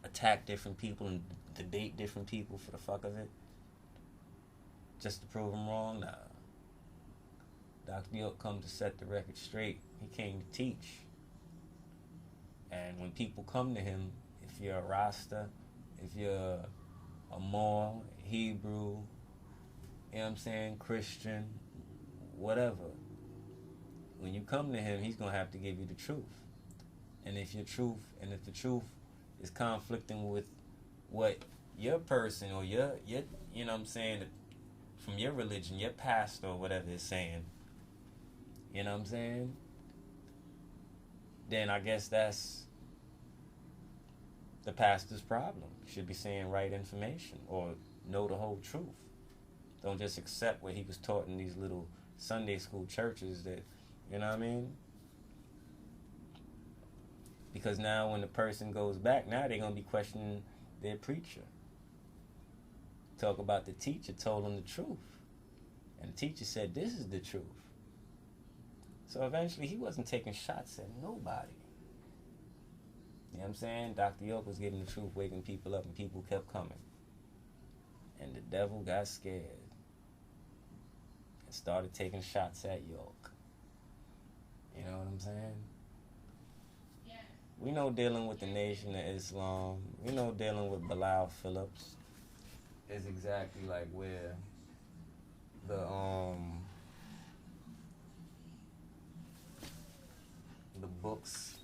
attack different people and debate different people for the fuck of it? Just to prove them wrong? Nah. Dr. York come to set the record straight. He came to teach. And when people come to him, if you're a Rasta, if you're a Moor, Hebrew, you know what I'm saying, Christian, whatever, when you come to him, he's going to have to give you the truth. And if the truth is conflicting with what your person or your you know what I'm saying, from your religion, your pastor or whatever is saying, you know what I'm saying, then I guess that's the pastor's problem. You should be saying right information or know the whole truth. Don't just accept what he was taught in these little Sunday school churches that, you know what I mean? Because now when the person goes back, now they're going to be questioning their preacher. Talk about the teacher told them the truth. And the teacher said, this is the truth. So eventually he wasn't taking shots at nobody. You know what I'm saying? Dr. York was giving the truth, waking people up, and people kept coming. And the devil got scared and started taking shots at York. You know what I'm saying? we know dealing with the Nation of Islam, we know dealing with Bilal Phillips is exactly like where the books,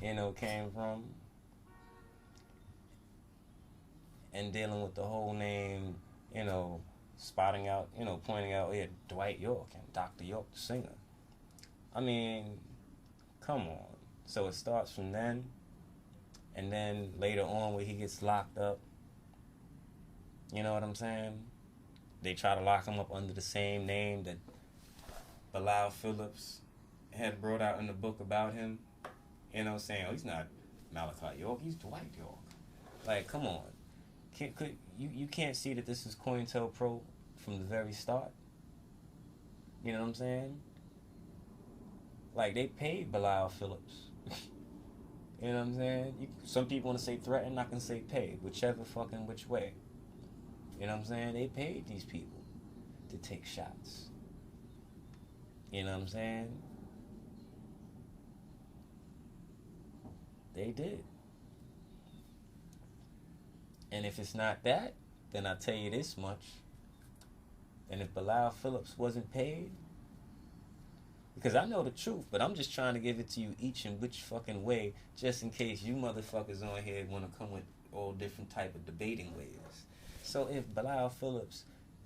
came from, and dealing with the whole name, spotting out, pointing out, yeah, Dwight York and Dr. York, the singer. I mean, come on. So it starts from then, and then later on where he gets locked up, you know what I'm saying? They try to lock him up under the same name that Bilal Phillips had brought out in the book about him. Saying, oh, he's not Malachi York, he's Dwight York. Like, come on. You can't see that this is COINTELPRO from the very start? You know what I'm saying? Like, they paid Bilal Phillips. You know what I'm saying? Some people want to say threaten, I can say pay. Whichever fucking which way. You know what I'm saying? They paid these people to take shots. You know what I'm saying? They did. And if it's not that, then I tell you this much. And if Bilal Phillips wasn't paid, because I know the truth, but I'm just trying to give it to you each in which fucking way, just in case you motherfuckers on here want to come with all different type of debating ways. So if Bilal Phillips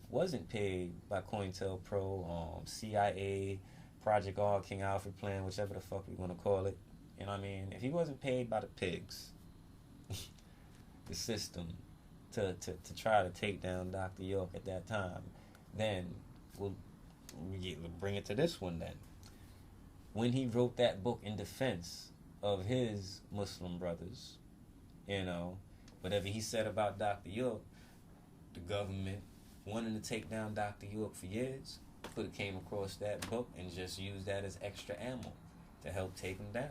wasn't paid by COINTELPRO, CIA, Project R, King Alfred Plan, whichever the fuck we want to call it, you know what I mean? If he wasn't paid by the pigs, the system, to try to take down Dr. York at that time, then we'll bring it to this one then. When he wrote that book in defense of his Muslim brothers, whatever he said about Dr. York, the government wanting to take down Dr. York for years could have came across that book and just used that as extra ammo to help take him down.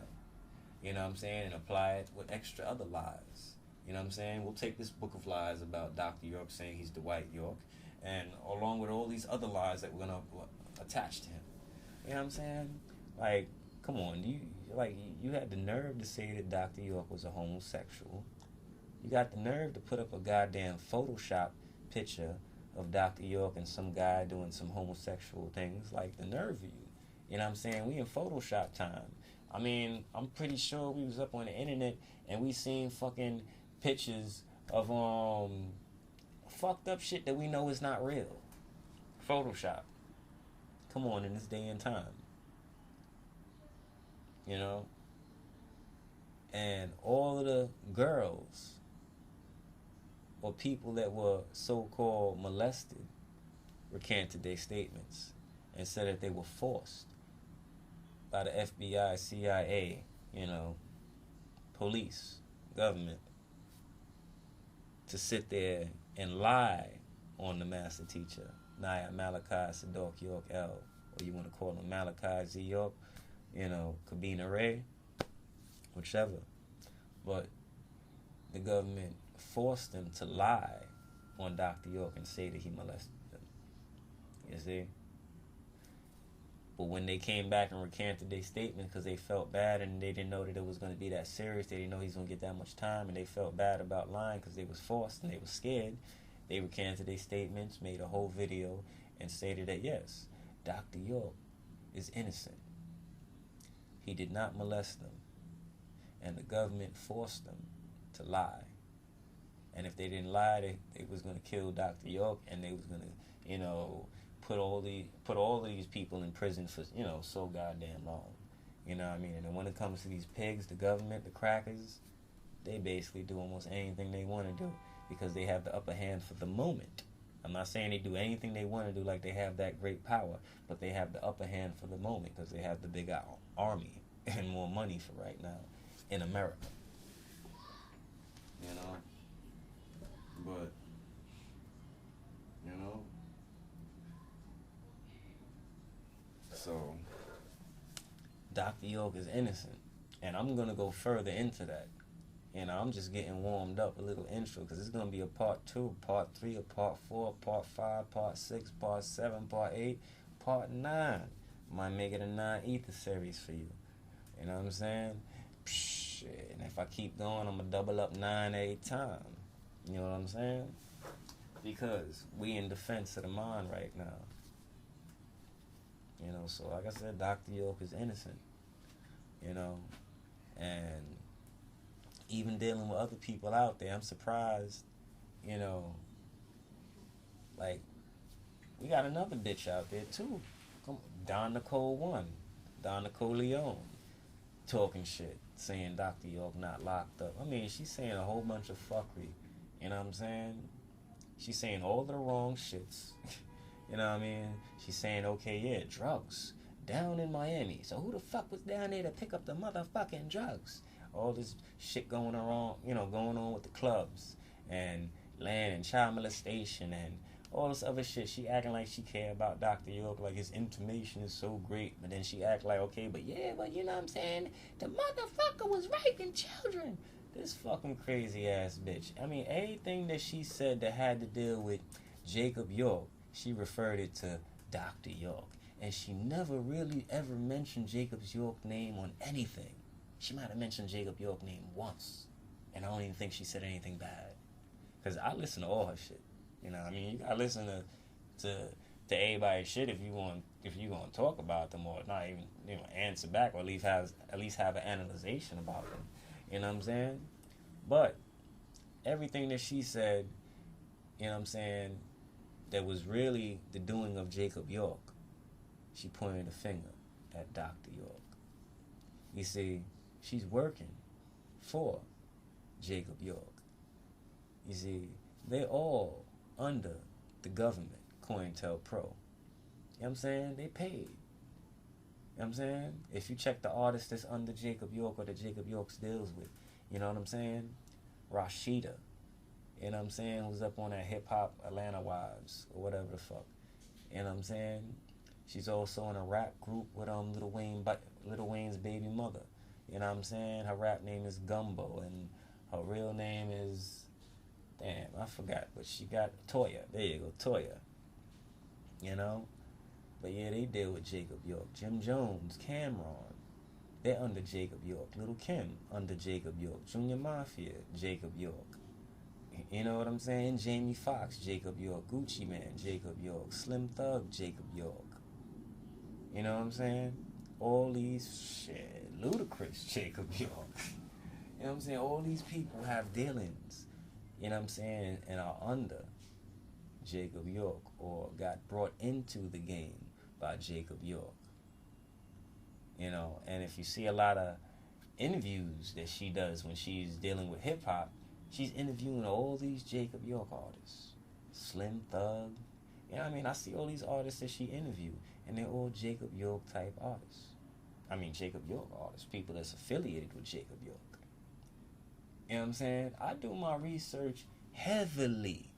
You know what I'm saying? And apply it with extra other lies. You know what I'm saying? We'll take this book of lies about Dr. York saying he's Dwight York, and along with all these other lies that we're going to attach to him. You know what I'm saying? Like, come on. You had the nerve to say that Dr. York was a homosexual. You got the nerve to put up a goddamn Photoshop picture of Dr. York and some guy doing some homosexual things. Like, the nerve of you. You know what I'm saying? We in Photoshop time. I mean, I'm pretty sure we was up on the internet and we seen fucking pictures of fucked up shit that we know is not real. Photoshop. Come on, in this day and time. And all of the girls or people that were so-called molested recanted their statements and said that they were forced by the FBI, CIA, police, government, to sit there and lie on the master teacher, Naya Malachi Sadok York L, or you want to call him Malachi Z York, Kabina Ray, whichever. But the government forced them to lie on Dr. York and say that he molested them. You see? But when they came back and recanted their statement because they felt bad and they didn't know that it was going to be that serious, they didn't know he was going to get that much time, and they felt bad about lying because they was forced and they was scared, they recanted their statements, made a whole video, and stated that, yes, Dr. York is innocent. He did not molest them. And the government forced them to lie. And if they didn't lie, they was going to kill Dr. York, and they was going to, put all these people in prison for, so goddamn long. You know what I mean? And then when it comes to these pigs, the government, the crackers, they basically do almost anything they want to do because they have the upper hand for the moment. I'm not saying they do anything they want to do like they have that great power, but they have the upper hand for the moment because they have the bigger army and more money for right now in America. But, so Dr. York is innocent, and I'm going to go further into that. I'm just getting warmed up, a little intro, because it's going to be a part 2, part 3, a part 4, part 5, part 6, part 7, part 8, part 9. Might make it a 9 ether series for you. You know what I'm saying? Shit, and if I keep going, I'm gonna double up 9 every time. You know what I'm saying? Because we in defense of the mind right now. You know, so like I said, Dr. York is innocent. You know, and even dealing with other people out there, I'm surprised. You know, like we got another bitch out there too. Nicoleone, Nicoleone, talking shit, saying Dr. York not locked up. I mean, she's saying a whole bunch of fuckery. You know what I'm saying? She's saying all the wrong shits. You know what I mean? She's saying, okay, yeah, drugs down in Miami. So who the fuck was down there to pick up the motherfucking drugs? All this shit going on with the clubs and land and child molestation and all this other shit. She acting like she care about Dr. York, like his information is so great. But then she act like, okay, but you know what I'm saying? The motherfucker was raping children. This fucking crazy ass bitch. I mean, everything that she said that had to deal with Jacob York, she referred it to Dr. York. And she never really ever mentioned Jacob York's name on anything. She might have mentioned Jacob York's name once. And I don't even think she said anything bad. Because I listen to all her shit. You know what I mean? You gotta listen to everybody's shit if you want to talk about them, or not even answer back, or at least have an analyzation about them. You know what I'm saying? But everything that she said, you know what I'm saying, that was really the doing of Jacob York, she pointed a finger at Dr. York. You see, she's working for Jacob York. You see, they're all under the government, COINTELPRO. You know what I'm saying? They paid. You know what I'm saying? If you check the artists that's under Jacob York or that Jacob York deals with, you know what I'm saying? Rashida, you know what I'm saying, who's up on that hip-hop Atlanta Wives or whatever the fuck. You know what I'm saying? She's also in a rap group with Lil Wayne's baby mother. You know what I'm saying? Her rap name is Gumbo, and her real name is, damn, I forgot, but she got Toya. There you go, Toya. You know? But yeah, they deal with Jacob York. Jim Jones, Cameron, they're under Jacob York. Little Kim, under Jacob York. Junior Mafia, Jacob York. You know what I'm saying? Jamie Foxx, Jacob York. Gucci Man, Jacob York. Slim Thug, Jacob York. You know what I'm saying? All these, shit, Ludacris, Jacob York. You know what I'm saying? All these people have dealings, you know what I'm saying, and are under Jacob York, or got brought into the game by Jacob York. You know, and if you see a lot of interviews that she does when she's dealing with hip-hop, she's interviewing all these Jacob York artists. Slim Thug. You know what I mean? I see all these artists that she interviewed, and they're all Jacob York type artists. I mean, Jacob York artists, people that's affiliated with Jacob York. You know what I'm saying? I do my research heavily.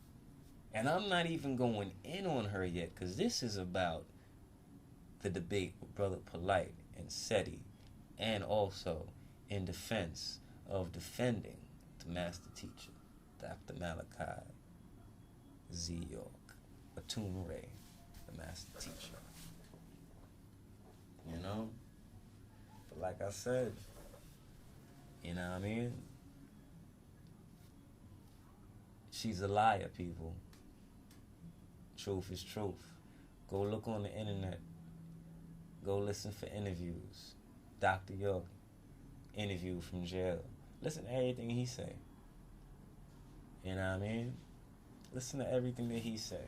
And I'm not even going in on her yet, because this is about the debate with Brother Polight and Seti, and also in defense of defending the master teacher, Dr. Malachi Z. York, Atun Ray, the master teacher. You know? But like I said, you know what I mean? She's a liar, people. Truth is truth. Go look on the internet. Go listen for interviews. Dr. York, interview from jail. Listen to everything he say. You know what I mean? Listen to everything that he say.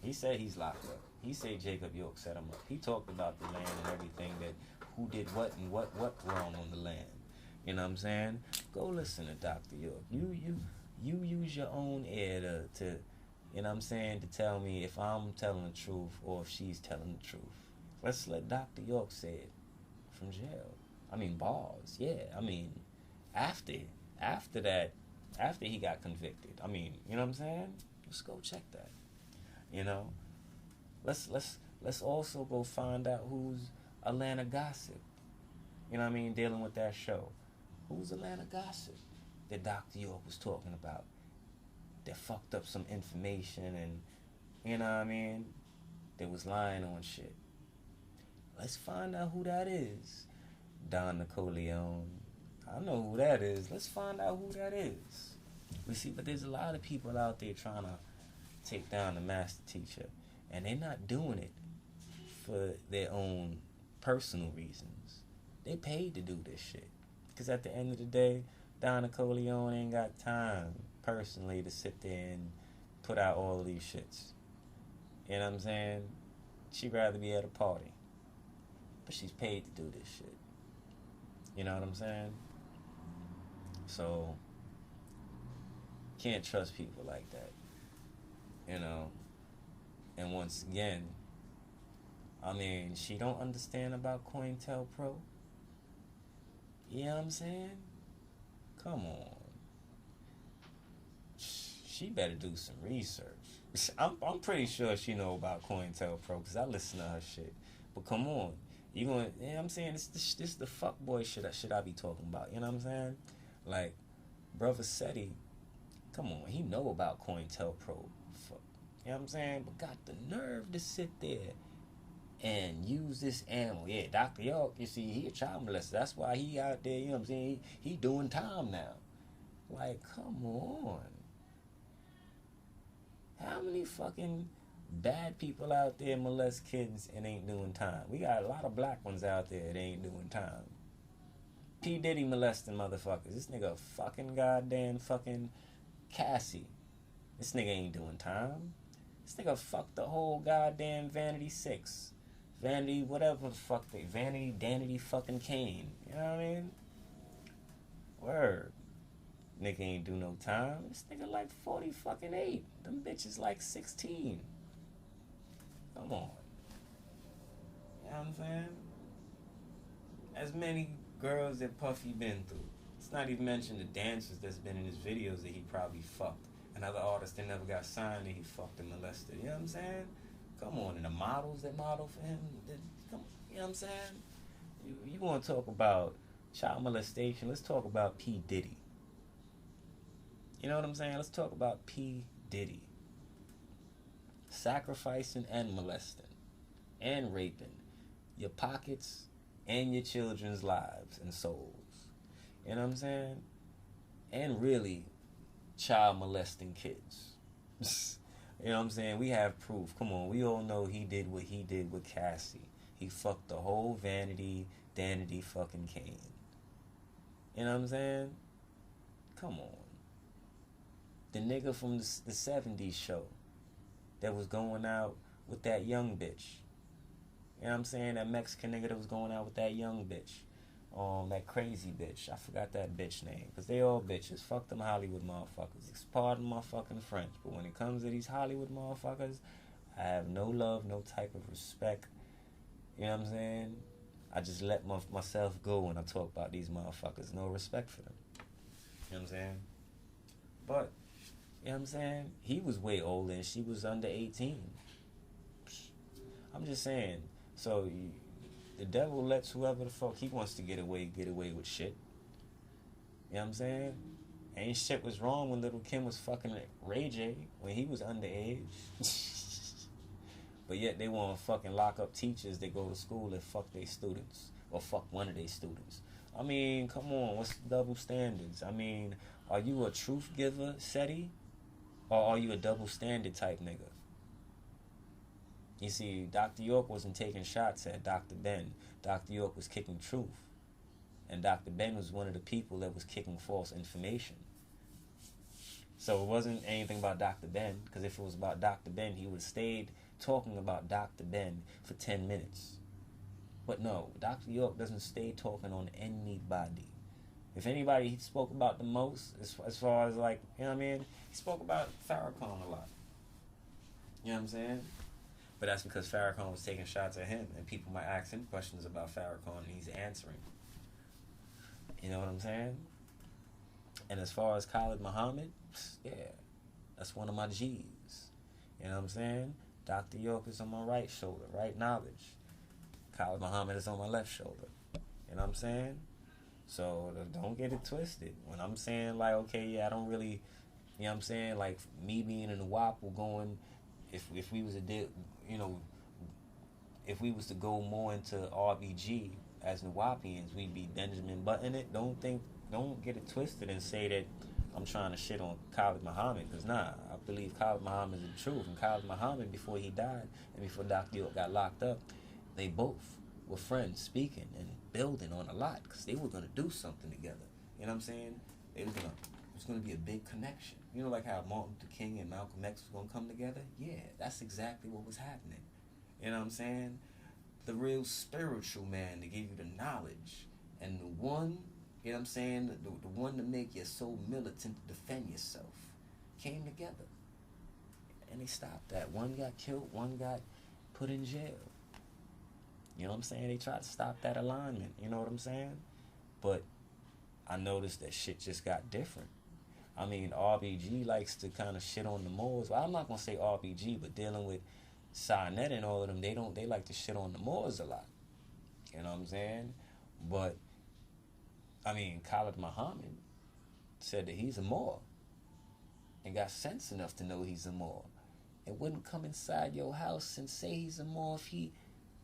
He said he's locked up. He said Jacob York set him up. He talked about the land and everything, that who did what and what wrong on the land. You know what I'm saying? Go listen to Dr. York. You use your own ear to you know what I'm saying, to tell me if I'm telling the truth or if she's telling the truth. Let's let Dr. York say it from jail. I mean, bars, yeah. I mean, after that, after he got convicted. I mean, you know what I'm saying? Let's go check that. You know? Let's also go find out who's Atlanta Gossip. You know what I mean? Dealing with that show. Who's Atlanta Gossip that Dr. York was talking about? That fucked up some information and, you know what I mean? That was lying on shit. Let's find out who that is. Nicoleone. I know who that is. Let's find out who that is. We see, but there's a lot of people out there trying to take down the master teacher, and they're not doing it for their own personal reasons. They paid to do this shit. Because at the end of the day, Nicoleone ain't got time personally to sit there and put out all of these shits. You know what I'm saying? She'd rather be at a party. But she's paid to do this shit. You know what I'm saying? So, can't trust people like that. You know? And once again, I mean, she don't understand about COINTELPRO. You know what I'm saying? Come on. She better do some research. I'm pretty sure she know about COINTELPRO because I listen to her shit. But come on. You know what I'm saying? This the fuckboy shit I be talking about. You know what I'm saying? Like, brother Seti, come on, he know about COINTELPRO. Fuck. You know what I'm saying? But got the nerve to sit there and use this animal. Yeah, Dr. York, you see, he a child molester. That's why he out there, you know what I'm saying? He doing time now. Like, come on. How many fucking bad people out there molest kids and ain't doing time? We got a lot of black ones out there that ain't doing time. P. Diddy molesting motherfuckers. This nigga fucking goddamn fucking Cassie. This nigga ain't doing time. This nigga fucked the whole goddamn Vanity 6. Vanity, whatever the fuck they... Vanity, Danity fucking Kane. You know what I mean? Word. Nigga ain't do no time. This nigga like 40 fucking 8. Them bitches like 16. Come on. You know what I'm saying? As many girls that Puffy been through. It's not even mentioned the dancers that's been in his videos that he probably fucked. And other artists that never got signed that he fucked and molested. You know what I'm saying? Come on. And the models that model for him. Come, you know what I'm saying? You want to talk about child molestation. Let's talk about P. Diddy. You know what I'm saying? Let's talk about P. Diddy. Sacrificing and molesting. And raping. Your pockets and your children's lives and souls. You know what I'm saying? And really, child molesting kids. You know what I'm saying? We have proof. Come on, we all know he did what he did with Cassie. He fucked the whole Vanity, Danity fucking Kane. You know what I'm saying? Come on. The nigga from the 70s show that was going out with that young bitch. You know what I'm saying? That Mexican nigga that was going out with that young bitch. That crazy bitch. I forgot that bitch name. Because they all bitches. Fuck them Hollywood motherfuckers. Pardon my fucking French. But when it comes to these Hollywood motherfuckers, I have no love, no type of respect. You know what I'm saying? I just let myself go when I talk about these motherfuckers. No respect for them. You know what I'm saying? But, you know what I'm saying? He was way older and she was under 18. I'm just saying. So, the devil lets whoever the fuck he wants to get away with shit. You know what I'm saying? Ain't shit was wrong when Little Kim was fucking Ray J when he was underage. But yet they want to fucking lock up teachers that go to school and fuck their students. Or fuck one of their students. I mean, come on, what's the double standards? I mean, are you a truth giver, Seti? Or are you a double standard type nigga? You see, Dr. York wasn't taking shots at Dr. Ben. Dr. York was kicking truth. And Dr. Ben was one of the people that was kicking false information. So it wasn't anything about Dr. Ben, because if it was about Dr. Ben, he would have stayed talking about Dr. Ben for 10 minutes. But no, Dr. York doesn't stay talking on anybody. If anybody he spoke about the most, as far as like, you know what I mean? He spoke about Farrakhan a lot. You know what I'm saying? But that's because Farrakhan was taking shots at him, and people might ask him questions about Farrakhan, and he's answering. You know what I'm saying? And as far as Khalid Muhammad, yeah, that's one of my G's. You know what I'm saying? Dr. York is on my right shoulder, right knowledge. Khalid Muhammad is on my left shoulder. You know what I'm saying? So don't get it twisted. When I'm saying like, okay, yeah, I don't really, you know what I'm saying? Like me being in the wu-nuwaupu going, if we was a you know, if we was to go more into RBG as Nuwaupians, we'd be Benjamin Button it. Don't think don't get it twisted and say that I'm trying to shit on Khalid Muhammad, because nah, I believe Khalid Muhammad is the truth. And Khalid Muhammad, before he died and before Dr. York got locked up, they both were friends, speaking and building on a lot, because they were going to do something together. You know what I'm saying? It was going to be a big connection. You know, like how Martin Luther King and Malcolm X was going to come together? Yeah, that's exactly what was happening. You know what I'm saying? The real spiritual man to give you the knowledge, and the one, you know what I'm saying, the one to make your soul militant to defend yourself, came together. And they stopped that. One got killed, one got put in jail. You know what I'm saying? They tried to stop that alignment, you know what I'm saying? But I noticed that shit just got different. I mean, RBG likes to kind of shit on the Moors. Well, I'm not going to say RBG, but dealing with Sinetta and all of them, they like to shit on the Moors a lot. You know what I'm saying? But, I mean, Khalid Muhammad said that he's a Moor and got sense enough to know he's a Moor. And wouldn't come inside your house and say he's a Moor if he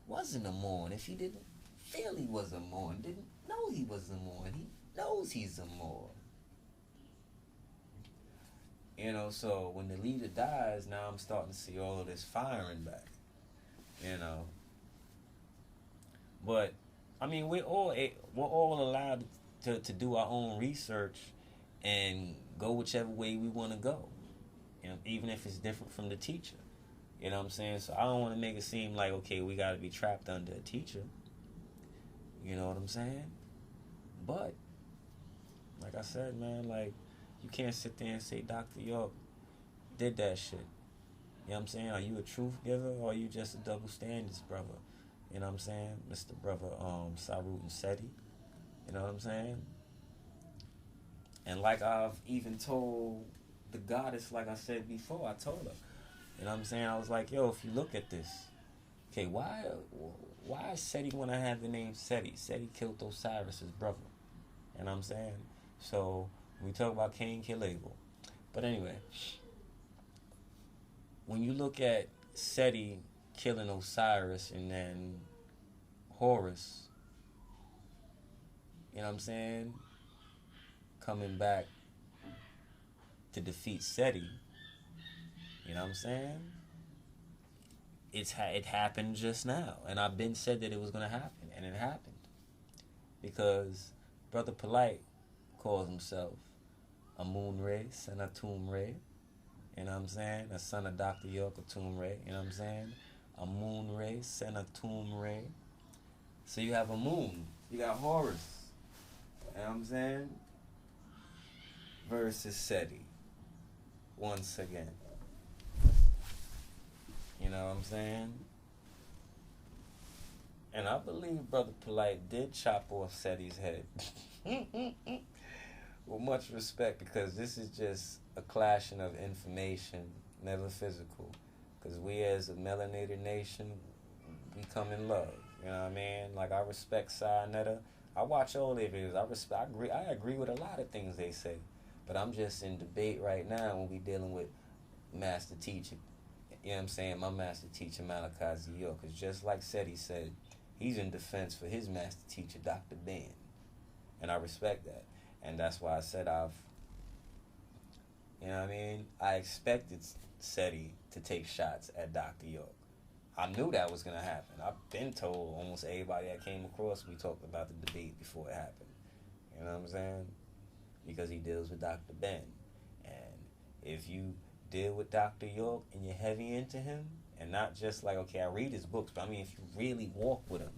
wasn't a Moor, and if he didn't feel he was a Moor and didn't know he was a Moor, and he knows he's a Moor. You know, so when the leader dies, now I'm starting to see all of this firing back. You know. But, I mean, we're all allowed to do our own research and go whichever way we want to go. You know, even if it's different from the teacher. You know what I'm saying? So I don't want to make it seem like, okay, we got to be trapped under a teacher. You know what I'm saying? But, like I said, man, like, you can't sit there and say Dr. York did that shit. You know what I'm saying? Are you a truth giver, or are you just a double standards brother? You know what I'm saying? Mr. Brother Asaru and Seti. You know what I'm saying? And like I've even told the goddess, like I said before, I told her. You know what I'm saying? I was like, yo, if you look at this, okay, why is Seti want to have the name Seti? Seti killed Osiris' brother. You know what I'm saying? So, we talk about Cain kill Abel. But anyway, when you look at Seti killing Osiris and then Horus, you know what I'm saying, coming back to defeat Seti, you know what I'm saying? It happened just now. And I've been said that it was going to happen. And it happened. Because Brother Polight calls himself a moon ray, son of Tomb Ray. You know what I'm saying? A son of Dr. York of Tomb Ray. You know what I'm saying? A moon ray, son of Tomb Ray. So you have a moon. You got Horus. You know what I'm saying? Versus Seti. Once again. You know what I'm saying? And I believe Brother Polight did chop off Seti's head. With much respect, because this is just a clashing of information, never physical. Because we as a melanated nation, we come in love. You know what I mean? Like, I respect Sinetta. I watch all their videos. I agree with a lot of things they say. But I'm just in debate right now when we dealing with Master Teacher. You know what I'm saying? My Master Teacher, Malachi York. Because just like Seti said, he's in defense for his Master Teacher, Dr. Ben. And I respect that. And that's why I said you know what I mean? I expected Seti to take shots at Dr. York. I knew that was going to happen. I've been told almost everybody I came across, we talked about the debate before it happened. You know what I'm saying? Because he deals with Dr. Ben. And if you deal with Dr. York and you're heavy into him, and not just like, okay, I read his books, but I mean, if you really walk with him,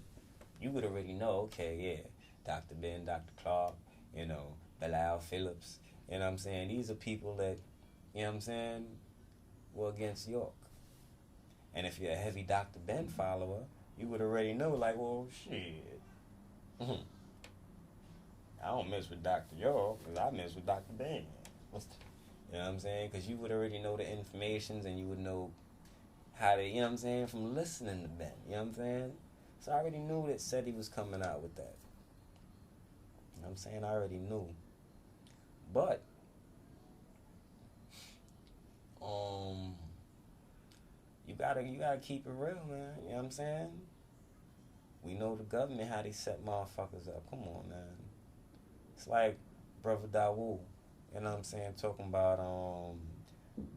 you would already know, okay, yeah, Dr. Ben, Dr. Clark, you know, Bilal Phillips, you know what I'm saying? These are people that, you know what I'm saying, were against York. And if you're a heavy Dr. Ben follower, you would already know, like, well, shit. I don't mess with Dr. York, because I mess with Dr. Ben. You know what I'm saying? Because you would already know the informations, and you would know how to, you know what I'm saying, from listening to Ben. You know what I'm saying? So I already knew that Seti was coming out with that. You know what I'm saying? I already knew. But, you gotta keep it real, man. You know what I'm saying? We know the government, how they set motherfuckers up. Come on, man. It's like Brother Dawu, you know what I'm saying, talking about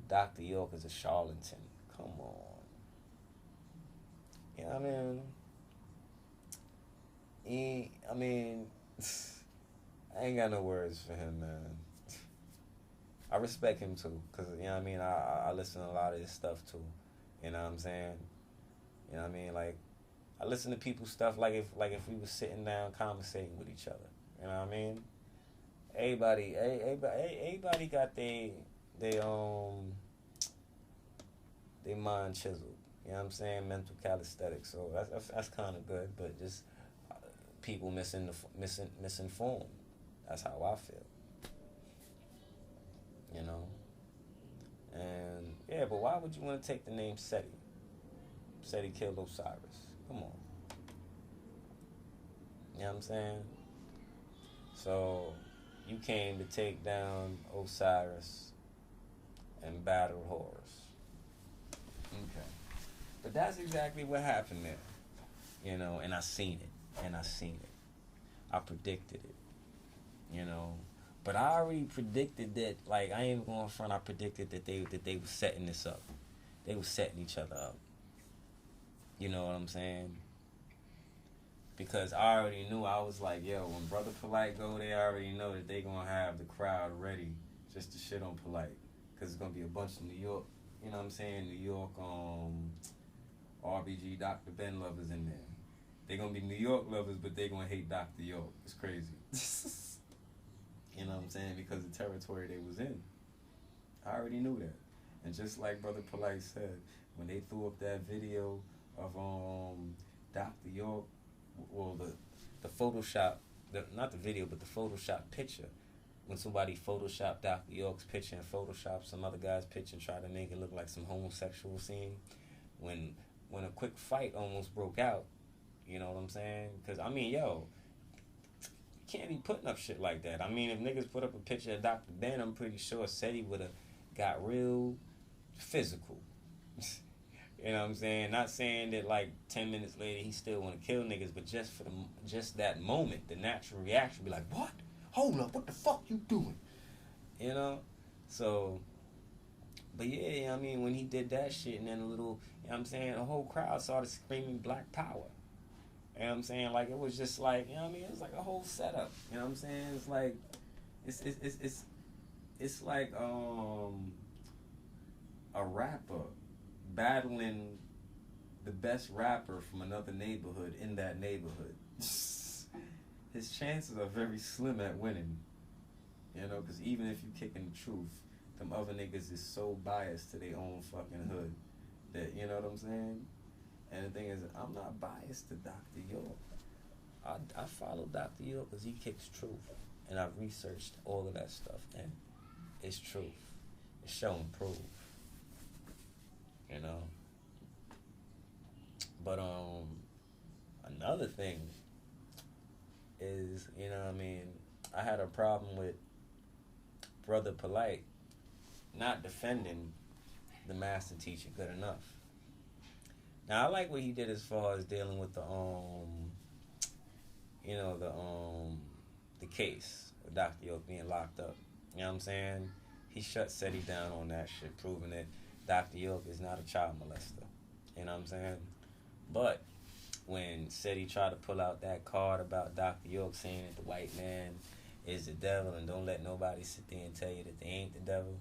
Dr. York is a charlatan. Come on. You know what I mean? I ain't got no words for him, man. I respect him too, cause you know what I mean. I listen to a lot of his stuff too. You know what I'm saying? You know what I mean? Like, I listen to people's stuff like if we was sitting down conversating with each other. You know what I mean? Everybody got they mind chiseled. You know what I'm saying? Mental calisthenics. So that's kind of good, but just people misinformed. That's how I feel. You know? And yeah, but why would you want to take the name Seti? Seti killed Osiris. Come on. You know what I'm saying? So you came to take down Osiris and battle Horus. Okay. But that's exactly what happened there. You know, and I seen it. I predicted it. You know. But I already predicted that, like, I ain't going front, I predicted that they were setting this up. They were setting each other up. You know what I'm saying? Because I already knew, I was like, yo, when Brother Polight go, they already know that they gonna have the crowd ready just to shit on Polight. Because it's gonna be a bunch of New York, you know what I'm saying, New York, RBG, Dr. Ben lovers in there. They gonna be New York lovers, but they gonna hate Dr. York. It's crazy. You know what I'm saying? Because the territory they was in. I already knew that. And just like Brother Polight said, when they threw up that video of Dr. York, well, the Photoshop, not the video, but the Photoshop picture, when somebody Photoshopped Dr. York's picture and Photoshopped some other guy's picture and tried to make it look like some homosexual scene, when a quick fight almost broke out, you know what I'm saying? Because, I mean, yo, can't be putting up shit like that. I mean, if niggas put up a picture of Dr. Ben, I'm pretty sure Seti would have got real physical. You know what I'm saying? Not saying that like 10 minutes later he still want to kill niggas, but just that moment, the natural reaction be like, what? Hold up, what the fuck you doing? You know? So, but yeah, I mean, when he did that shit and then a little, you know what I'm saying, the whole crowd started screaming Black Power. You know what I'm saying? Like, it was just like, you know what I mean? It was like a whole setup. You know what I'm saying? It's like, it's like a rapper battling the best rapper from another neighborhood in that neighborhood. His chances are very slim at winning. You know, because even if you kicking the truth, them other niggas is so biased to their own fucking hood that, you know what I'm saying? And the thing is, I'm not biased to Dr. York. I follow Dr. York because he kicks truth. And I've researched all of that stuff. And it's truth. It's show and prove. You know? But, another thing is, you know what I mean, I had a problem with Brother Polight not defending the master teacher good enough. Now, I like what he did as far as dealing with the case of Dr. York being locked up. You know what I'm saying? He shut Seti down on that shit, proving that Dr. York is not a child molester. You know what I'm saying? But when Seti tried to pull out that card about Dr. York saying that the white man is the devil and don't let nobody sit there and tell you that they ain't the devil,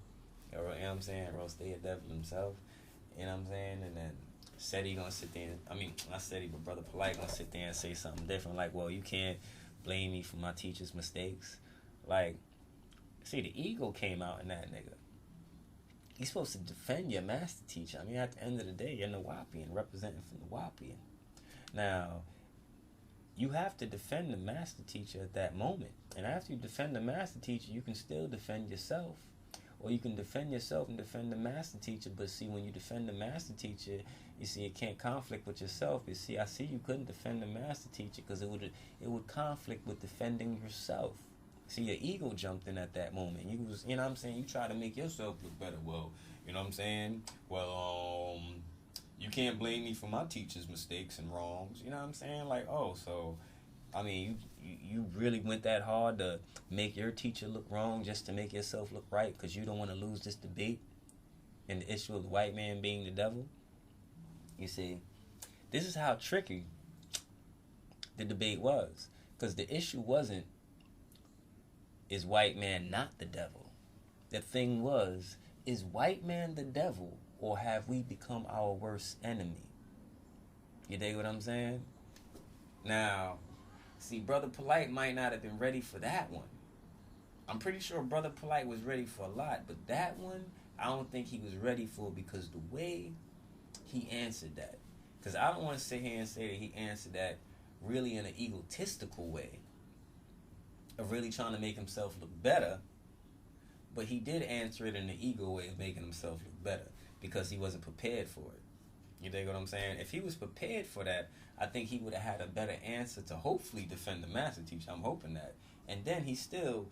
or, you know what I'm saying, or else they a devil themselves. You know what I'm saying? And then Seti gonna sit there, not Seti, but Brother Polight gonna sit there and say something different, like, well, you can't blame me for my teacher's mistakes. Like, see, the ego came out in that nigga. You're supposed to defend your master teacher. I mean, at the end of the day, you're Nuwaupian, representing from Nuwaupian. Now, you have to defend the master teacher at that moment. And after you defend the master teacher, you can still defend yourself. Or you can defend yourself and defend the master teacher. But see, when you defend the master teacher, you see, it can't conflict with yourself. You see, I see you couldn't defend the master teacher because it would conflict with defending yourself. See, your ego jumped in at that moment. You was, you know what I'm saying, you try to make yourself look better. Well, you know what I'm saying? Well, you can't blame me for my teacher's mistakes and wrongs. You know what I'm saying? Like, oh, so, I mean, you really went that hard to make your teacher look wrong just to make yourself look right because you don't want to lose this debate and the issue of the white man being the devil. You see, this is how tricky the debate was, because the issue wasn't, is white man not the devil? The thing was, is white man the devil, or have we become our worst enemy? You dig what I'm saying? Now, see, Brother Polight might not have been ready for that one. I'm pretty sure Brother Polight was ready for a lot, but that one, I don't think he was ready for, because the way he answered that. Because I don't want to sit here and say that he answered that really in an egotistical way of really trying to make himself look better, but he did answer it in the ego way of making himself look better because he wasn't prepared for it. You dig what I'm saying? If he was prepared for that, I think he would have had a better answer to hopefully defend the master teacher. I'm hoping that. And then he still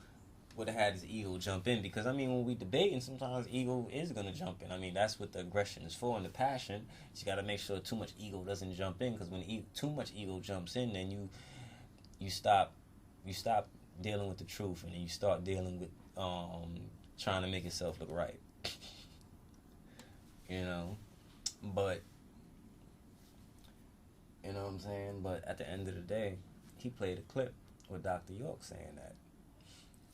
would have had his ego jump in, because I mean, when we debating, sometimes ego is going to jump in. I mean, that's what the aggression is for, and the passion. You got to make sure too much ego doesn't jump in, because when too much ego jumps in, then you stop dealing with the truth, and then you start dealing with trying to make yourself look right. You know, but you know what I'm saying. But at the end of the day, he played a clip with Dr. York saying that.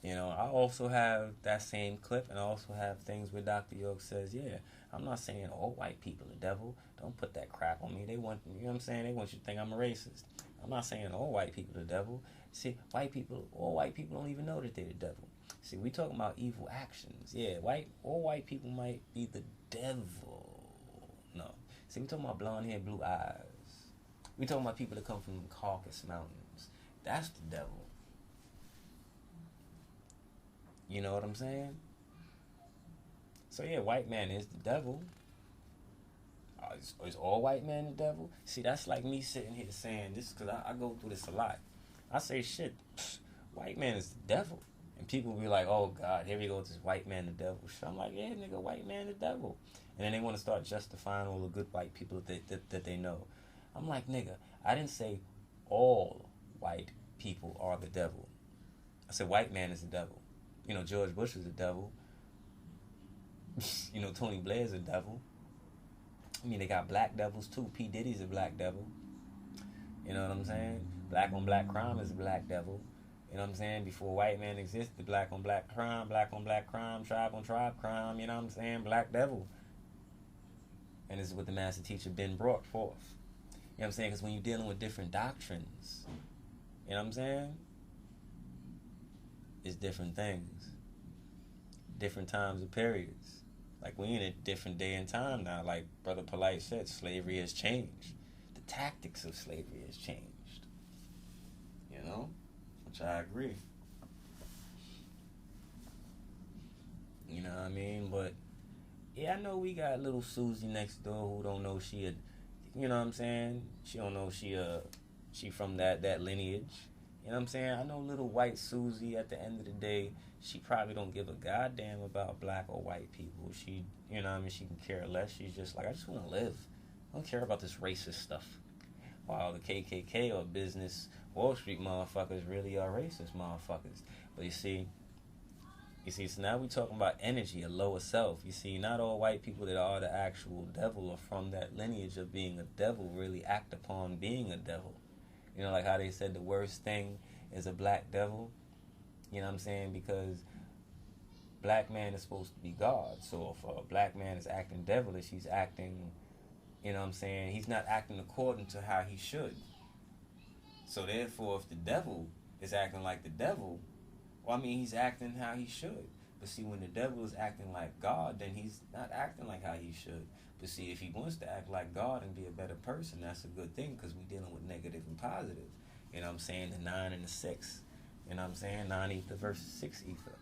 You know, I also have that same clip, and I also have things where Dr. York says, yeah, I'm not saying all white people are the devil. Don't put that crap on me. They want, you know what I'm saying? They want you to think I'm a racist. I'm not saying all white people are the devil. See, all white people don't even know that they're the devil. See, we talking about evil actions. Yeah, all white people might be the devil. No. See, we talking about blonde hair, blue eyes. We talking about people that come from the Caucasus Mountains. That's the devil. You know what I'm saying? So yeah, white man is the devil. Is all white men the devil? See, that's like me sitting here saying this, because I go through this a lot. I say, shit, white man is the devil. And people be like, oh God, here we go with this white man the devil. So I'm like, yeah, nigga, white man the devil. And then they want to start justifying all the good white people that they know. I'm like, nigga, I didn't say all white people are the devil. I said white man is the devil. You know, George Bush is the devil. You know, Tony Blair's a devil. I mean, they got black devils too. P. Diddy's a black devil. You know what I'm saying? Black on black crime is a black devil. You know what I'm saying? Before white man existed, black on black crime, tribe on tribe crime, you know what I'm saying? Black devil. And this is what the master teacher been brought forth. You know what I'm saying? Because when you're dealing with different doctrines, you know what I'm saying? It's different things. Different times and periods. Like, we're in a different day and time now. Like Brother Polight said, slavery has changed. The tactics of slavery has changed. You know? Which I agree. You know what I mean? But, yeah, I know we got little Susie next door who don't know she you know what I'm saying? She don't know she from that lineage. You know what I'm saying? I know little white Susie, at the end of the day, she probably don't give a goddamn about black or white people. She, you know what I mean? She can care less. She's just like, I just want to live. I don't care about this racist stuff. While the KKK or business Wall Street motherfuckers really are racist motherfuckers. But you see, so now we talking about energy, a lower self. You see, not all white people that are the actual devil or from that lineage of being a devil really act upon being a devil. You know, like how they said the worst thing is a black devil. You know what I'm saying? Because black man is supposed to be God. So if a black man is acting devilish, he's acting, you know what I'm saying? He's not acting according to how he should. So therefore, if the devil is acting like the devil, well, I mean, he's acting how he should. But see, when the devil is acting like God, then he's not acting like how he should. But see, if he wants to act like God and be a better person, that's a good thing, because we're dealing with negative and positive. You know what I'm saying? The 9 and the 6. You know what I'm saying? 9 ether versus 6 ether.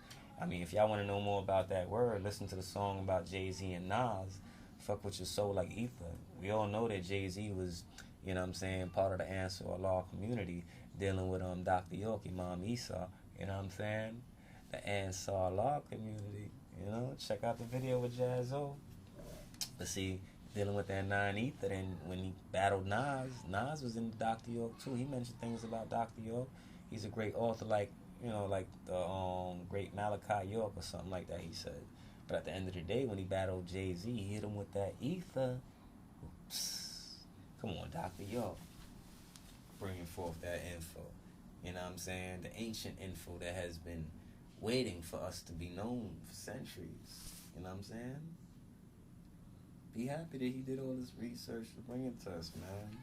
I mean, if y'all want to know more about that word, listen to the song about Jay-Z and Nas, Fuck With Your Soul Like Ether. We all know that Jay-Z was, you know what I'm saying, part of the Answer Allah community, dealing with Dr. York, Imam Isa, you know what I'm saying? The Ansar Allah community, you know? Check out the video with Jazzo. But see, dealing with that 9 ether, and when he battled Nas was in Dr. York too. He mentioned things about Dr. York. He's a great author, like like the great Malachi York or something like that. He said, but at the end of the day, when he battled Jay-Z, he hit him with that ether. Psst. Come on, Dr. York, bringing forth that info. You know what I'm saying? The ancient info that has been waiting for us to be known for centuries. You know what I'm saying? Be happy that he did all this research to bring it to us, man.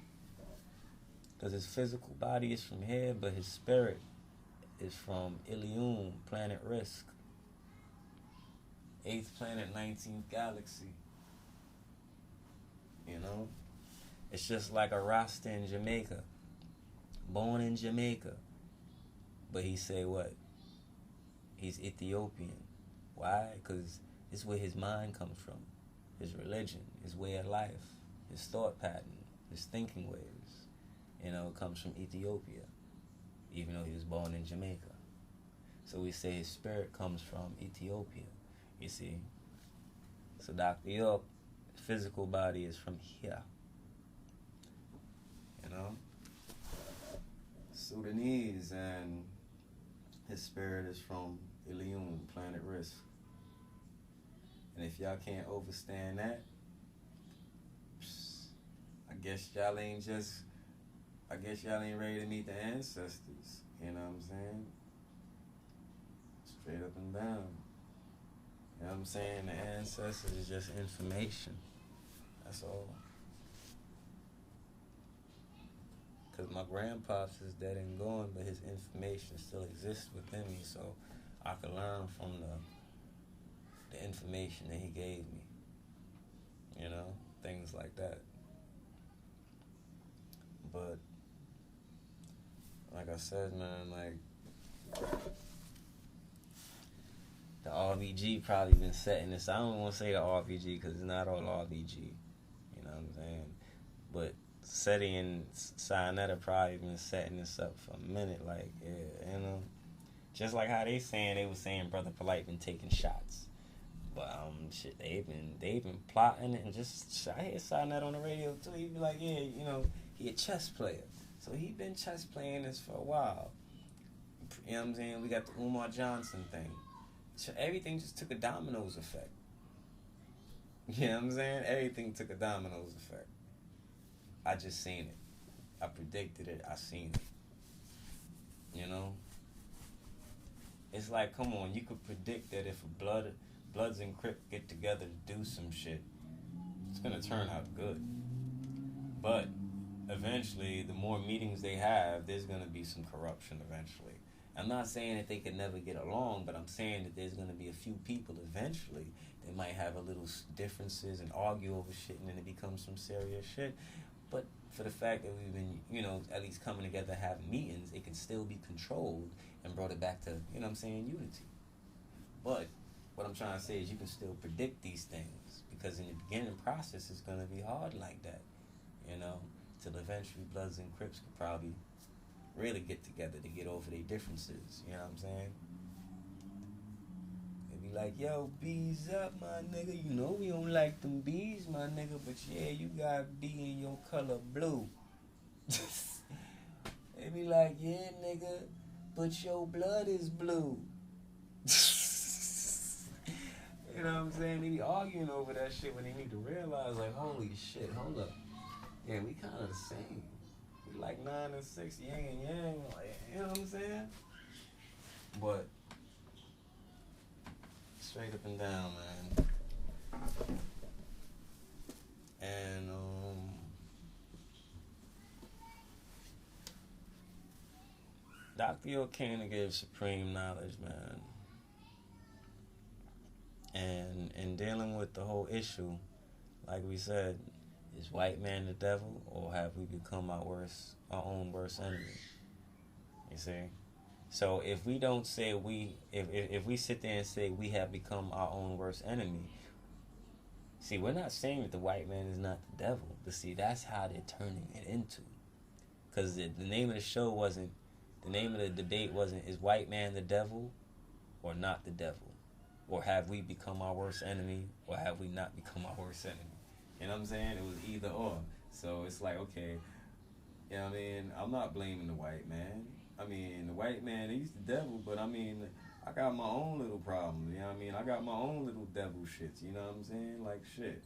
Because his physical body is from here, but his spirit is from Ilium, planet Risk. 8th planet, 19th galaxy. You know? It's just like a Rasta in Jamaica. Born in Jamaica. But he say what? He's Ethiopian. Why? Because it's where his mind comes from. His religion, his way of life, his thought pattern, his thinking ways. Comes from Ethiopia. Even though he was born in Jamaica. So we say his spirit comes from Ethiopia. You see? So Dr. York, physical body is from here. Sudanese, and his spirit is from Ilium, planet Risk. And if y'all can't overstand that, I guess y'all ain't ready to meet the ancestors. You know what I'm saying? Straight up and down. You know what I'm saying? The ancestors is just information. That's all. Because my grandpops is dead and gone, but his information still exists within me, so I can learn from the information that he gave me. Things like that. But like I said, man, the RBG probably been setting this. I don't want to say the RBG because it's not all RBG. You know what I'm saying? But Seti and Sayonetta probably been setting this up for a minute. Just like how they were saying Brother Polight been taking shots. But they've been plotting it, and I hear Sayonetta on the radio too. He be like, yeah, he a chess player. So he been chess playing this for a while. You know what I'm saying? We got the Umar Johnson thing. So everything just took a dominoes effect. You know what I'm saying? Everything took a dominoes effect. I just seen it. I predicted it. I seen it. It's like, come on, you could predict that if Bloods and Crips get together to do some shit, it's gonna turn out good. But eventually, the more meetings they have, there's gonna be some corruption eventually. I'm not saying that they could never get along, but I'm saying that there's gonna be a few people eventually that might have a little differences and argue over shit, and then it becomes some serious shit. But for the fact that we've been, at least coming together, having meetings, it can still be controlled and brought it back to, unity. But what I'm trying to say is you can still predict these things, because in the beginning process, it's going to be hard like that, till eventually Bloods and Crips could probably really get together to get over their differences, you know what I'm saying? Be like, yo, bees up, my nigga. We don't like them bees, my nigga. But yeah, you got bee in your color blue. They be like, yeah, nigga, but your blood is blue. You know what I'm saying? They be arguing over that shit when they need to realize, like, holy shit, hold up. Yeah, we kind of the same. We like 9 and 6, yin and yang. Like, you know what I'm saying? But straight up and down, man. And Dr. York came to give supreme knowledge, man. And in dealing with the whole issue, like we said, is white man the devil, or have we become our own worst enemy? You see? So if we don't say if we sit there and say we have become our own worst enemy, see, we're not saying that the white man is not the devil, but see, that's how they're turning it into. Because the name of the show wasn't, the name of the debate wasn't, is white man the devil or not the devil? Or have we become our worst enemy, or have we not become our worst enemy? You know what I'm saying? It was either or. So it's like, okay, you know what I mean? I'm not blaming the white man. I mean, the white man, he's the devil, but I mean, I got my own little problems, you know what I mean? I got my own little devil shits, you know what I'm saying? Like shit,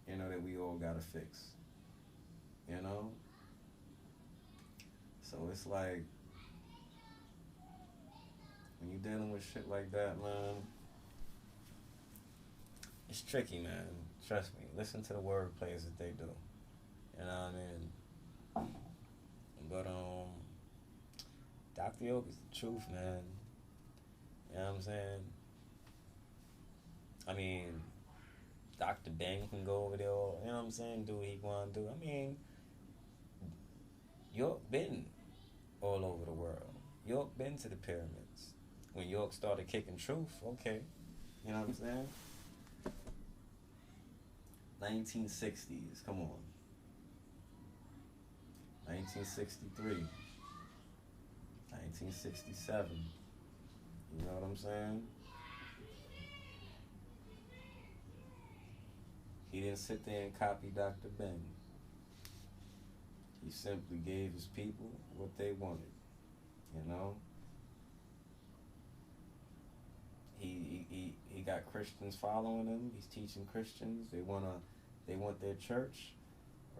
you know, that we all gotta fix, you know? So it's like, when you're dealing with shit like that, man, it's tricky, man. Trust me. Listen to the word plays that they do. You know what I mean? But, Dr. Yoke is the truth, man. You know what I'm saying? I mean, Dr. Ben can go over there, you know what I'm saying? Do what he want to do. I mean, York been all over the world. York been to the pyramids. When York started kicking truth, okay. You know what I'm saying? 1960s, come on. 1963. 1967. You know what I'm saying? He didn't sit there and copy Dr. Ben. He simply gave his people what they wanted, you know? He got Christians following him. He's teaching Christians. They want their church.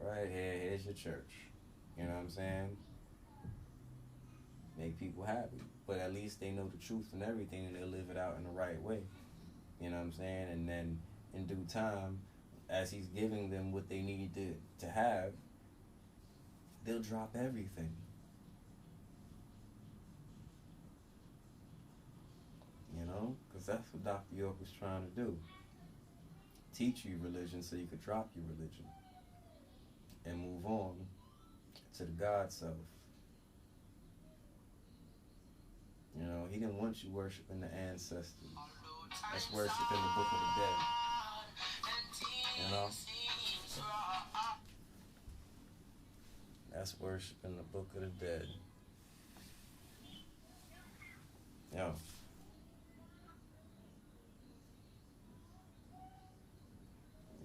Right here, here's your church. You know what I'm saying? Make people happy. But at least they know the truth and everything, and they'll live it out in the right way. You know what I'm saying? And then in due time, as he's giving them what they need to have, they'll drop everything. You know? Because that's what Dr. York was trying to do. Teach you religion so you could drop your religion and move on to the God self. You know, he didn't want you worshiping the ancestors. That's worshiping the Book of the Dead. You know? That's worshiping the Book of the Dead. Yo.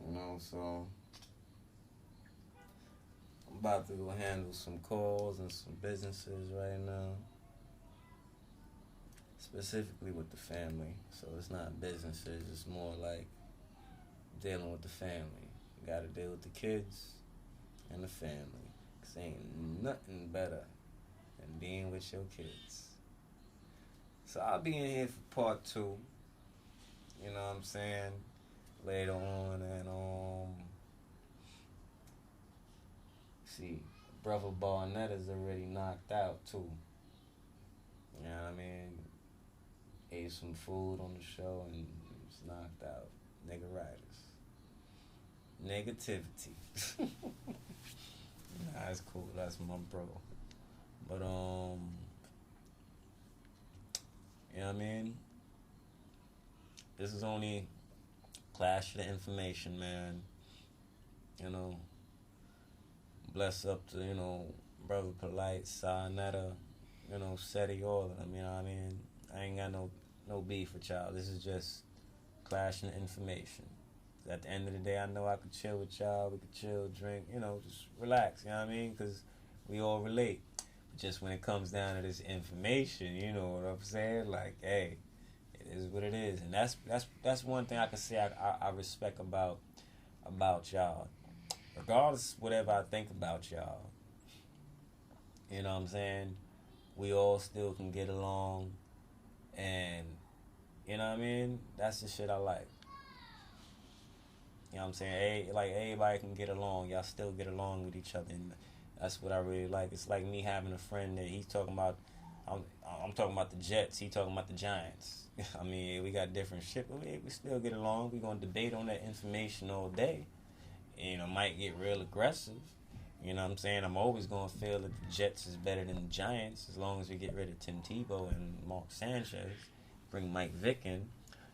You know, so I'm about to go handle some calls and some businesses right now. Specifically with the family. So it's not businesses, it's more like dealing with the family. You gotta deal with the kids and the family. 'Cause ain't nothing better than being with your kids. So I'll be in here for part 2. You know what I'm saying? Later on, and see, Brother Barnett is already knocked out too. You know what I mean? Ate some food on the show and was knocked out. Niggeritis. Negativity. Nah, it's cool. That's my bro. But you know what I mean? This is only clash for the information, man. You know, bless up to, you know, Brother Polight, Sayonetta, you know, Seti, all of them, you know what I mean? I ain't got no beef with y'all. This is just clashing the information. At the end of the day, I know I could chill with y'all. We could chill, drink, you know, just relax, you know what I mean? Because we all relate. But just when it comes down to this information, you know what I'm saying? Like, hey, it is what it is. And that's one thing I can say I respect about y'all. Regardless of whatever I think about y'all, you know what I'm saying? We all still can get along. And, you know what I mean? That's the shit I like. You know what I'm saying? Like, everybody can get along. Y'all still get along with each other. And that's what I really like. It's like me having a friend that he's talking about, I'm talking about the Jets. He talking about the Giants. I mean, we got different shit, but we still get along. We going to debate on that information all day. You know, might get real aggressive. You know what I'm saying? I'm always going to feel that the Jets is better than the Giants as long as we get rid of Tim Tebow and Mark Sanchez. Bring Mike Vick in.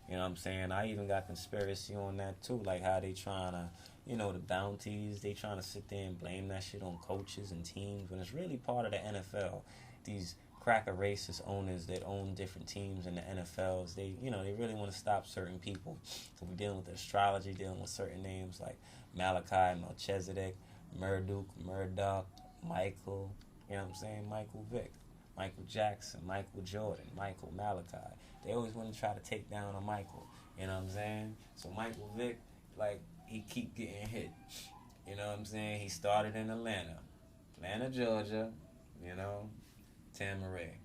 You know what I'm saying? I even got conspiracy on that too. Like how they trying to, you know, the bounties, they trying to sit there and blame that shit on coaches and teams when it's really part of the NFL. These cracker racist owners that own different teams in the NFLs, they really want to stop certain people. So we're dealing with astrology, dealing with certain names like Malachi, Melchizedek, Murdoch, Michael, you know what I'm saying? Michael Vick. Michael Jackson, Michael Jordan, Michael Malachi. They always want to try to take down a Michael. You know what I'm saying? So Michael Vick, like, he keep getting hit. You know what I'm saying? He started in Atlanta, Georgia. You know, Tamaray.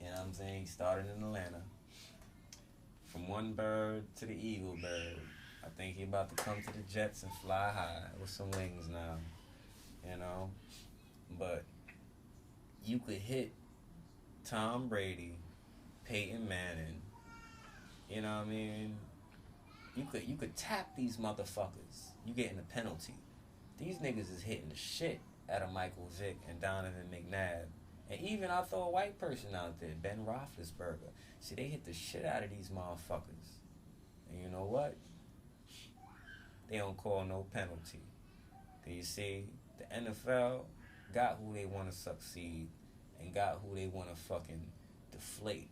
You know what I'm saying? He started in Atlanta. From one bird to the eagle bird. I think he about to come to the Jets and fly high with some wings now. You know? But you could hit Tom Brady, Peyton Manning. You know what I mean? You could tap these motherfuckers. You getting a penalty. These niggas is hitting the shit out of Michael Vick and Donovan McNabb. And even I throw a white person out there, Ben Roethlisberger. See, they hit the shit out of these motherfuckers. And you know what? They don't call no penalty. Do you see? The NFL got who they want to succeed and got who they want to fucking deflate.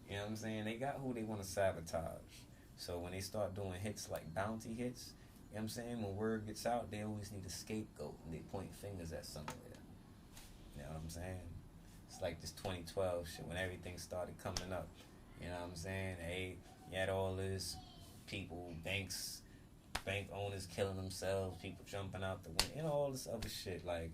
You know what I'm saying? They got who they want to sabotage. So when they start doing hits like bounty hits, you know what I'm saying? When word gets out, they always need a scapegoat and they point fingers at somewhere. You know what I'm saying? It's like this 2012 shit when everything started coming up. You know what I'm saying? Hey, you had all this people, bank owners killing themselves, people jumping out the window, you know, all this other shit, like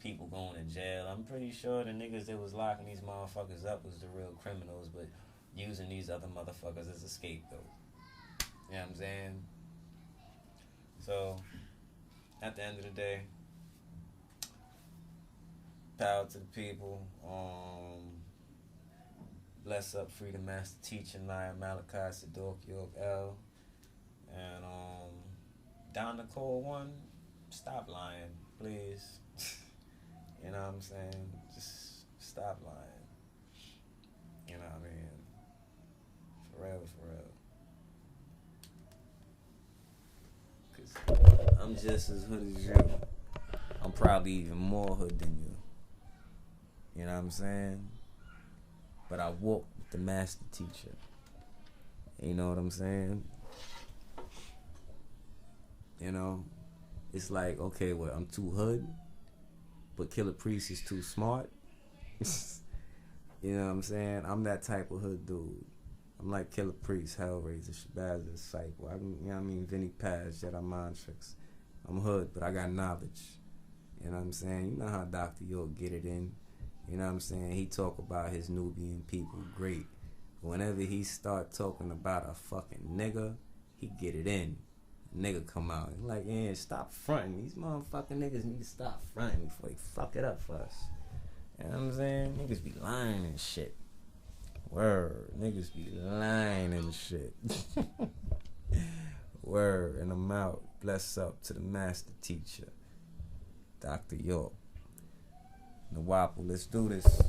people going to jail. I'm pretty sure the niggas that was locking these motherfuckers up was the real criminals, but using these other motherfuckers as a scapegoat. You know what I'm saying? So, at the end of the day, power to the people. Bless up, Freedom Master Teacher, Naya Malachi, Sadok, York L. And down Nicoleone, stop lying, please. You know what I'm saying? Just stop lying. You know what I mean? For real, for real. 'Cause I'm just as hood as you. I'm probably even more hood than you. You know what I'm saying? But I walk with the master teacher. You know what I'm saying? You know? It's like, okay, well, I'm too hood, but Killer Priest is too smart. You know what I'm saying? I'm that type of hood dude. I'm like Killer Priest, Hellraiser, Shabazz, Disciple. You know what I mean? Vinny Paz, Jedi Mind Tricks. I'm hood, but I got knowledge. You know what I'm saying? You know how Dr. York get it in. You know what I'm saying? He talk about his Nubian people great. Whenever he start talking about a fucking nigga, he get it in. Nigga come out. He like, yeah, stop fronting. These motherfucking niggas need to stop fronting before they fuck it up for us. You know what I'm saying? Niggas be lying and shit. Word. Niggas be lying and shit. Word. And I'm out. Bless up to the master teacher, Dr. York. Wu-nuwaupu, let's do this.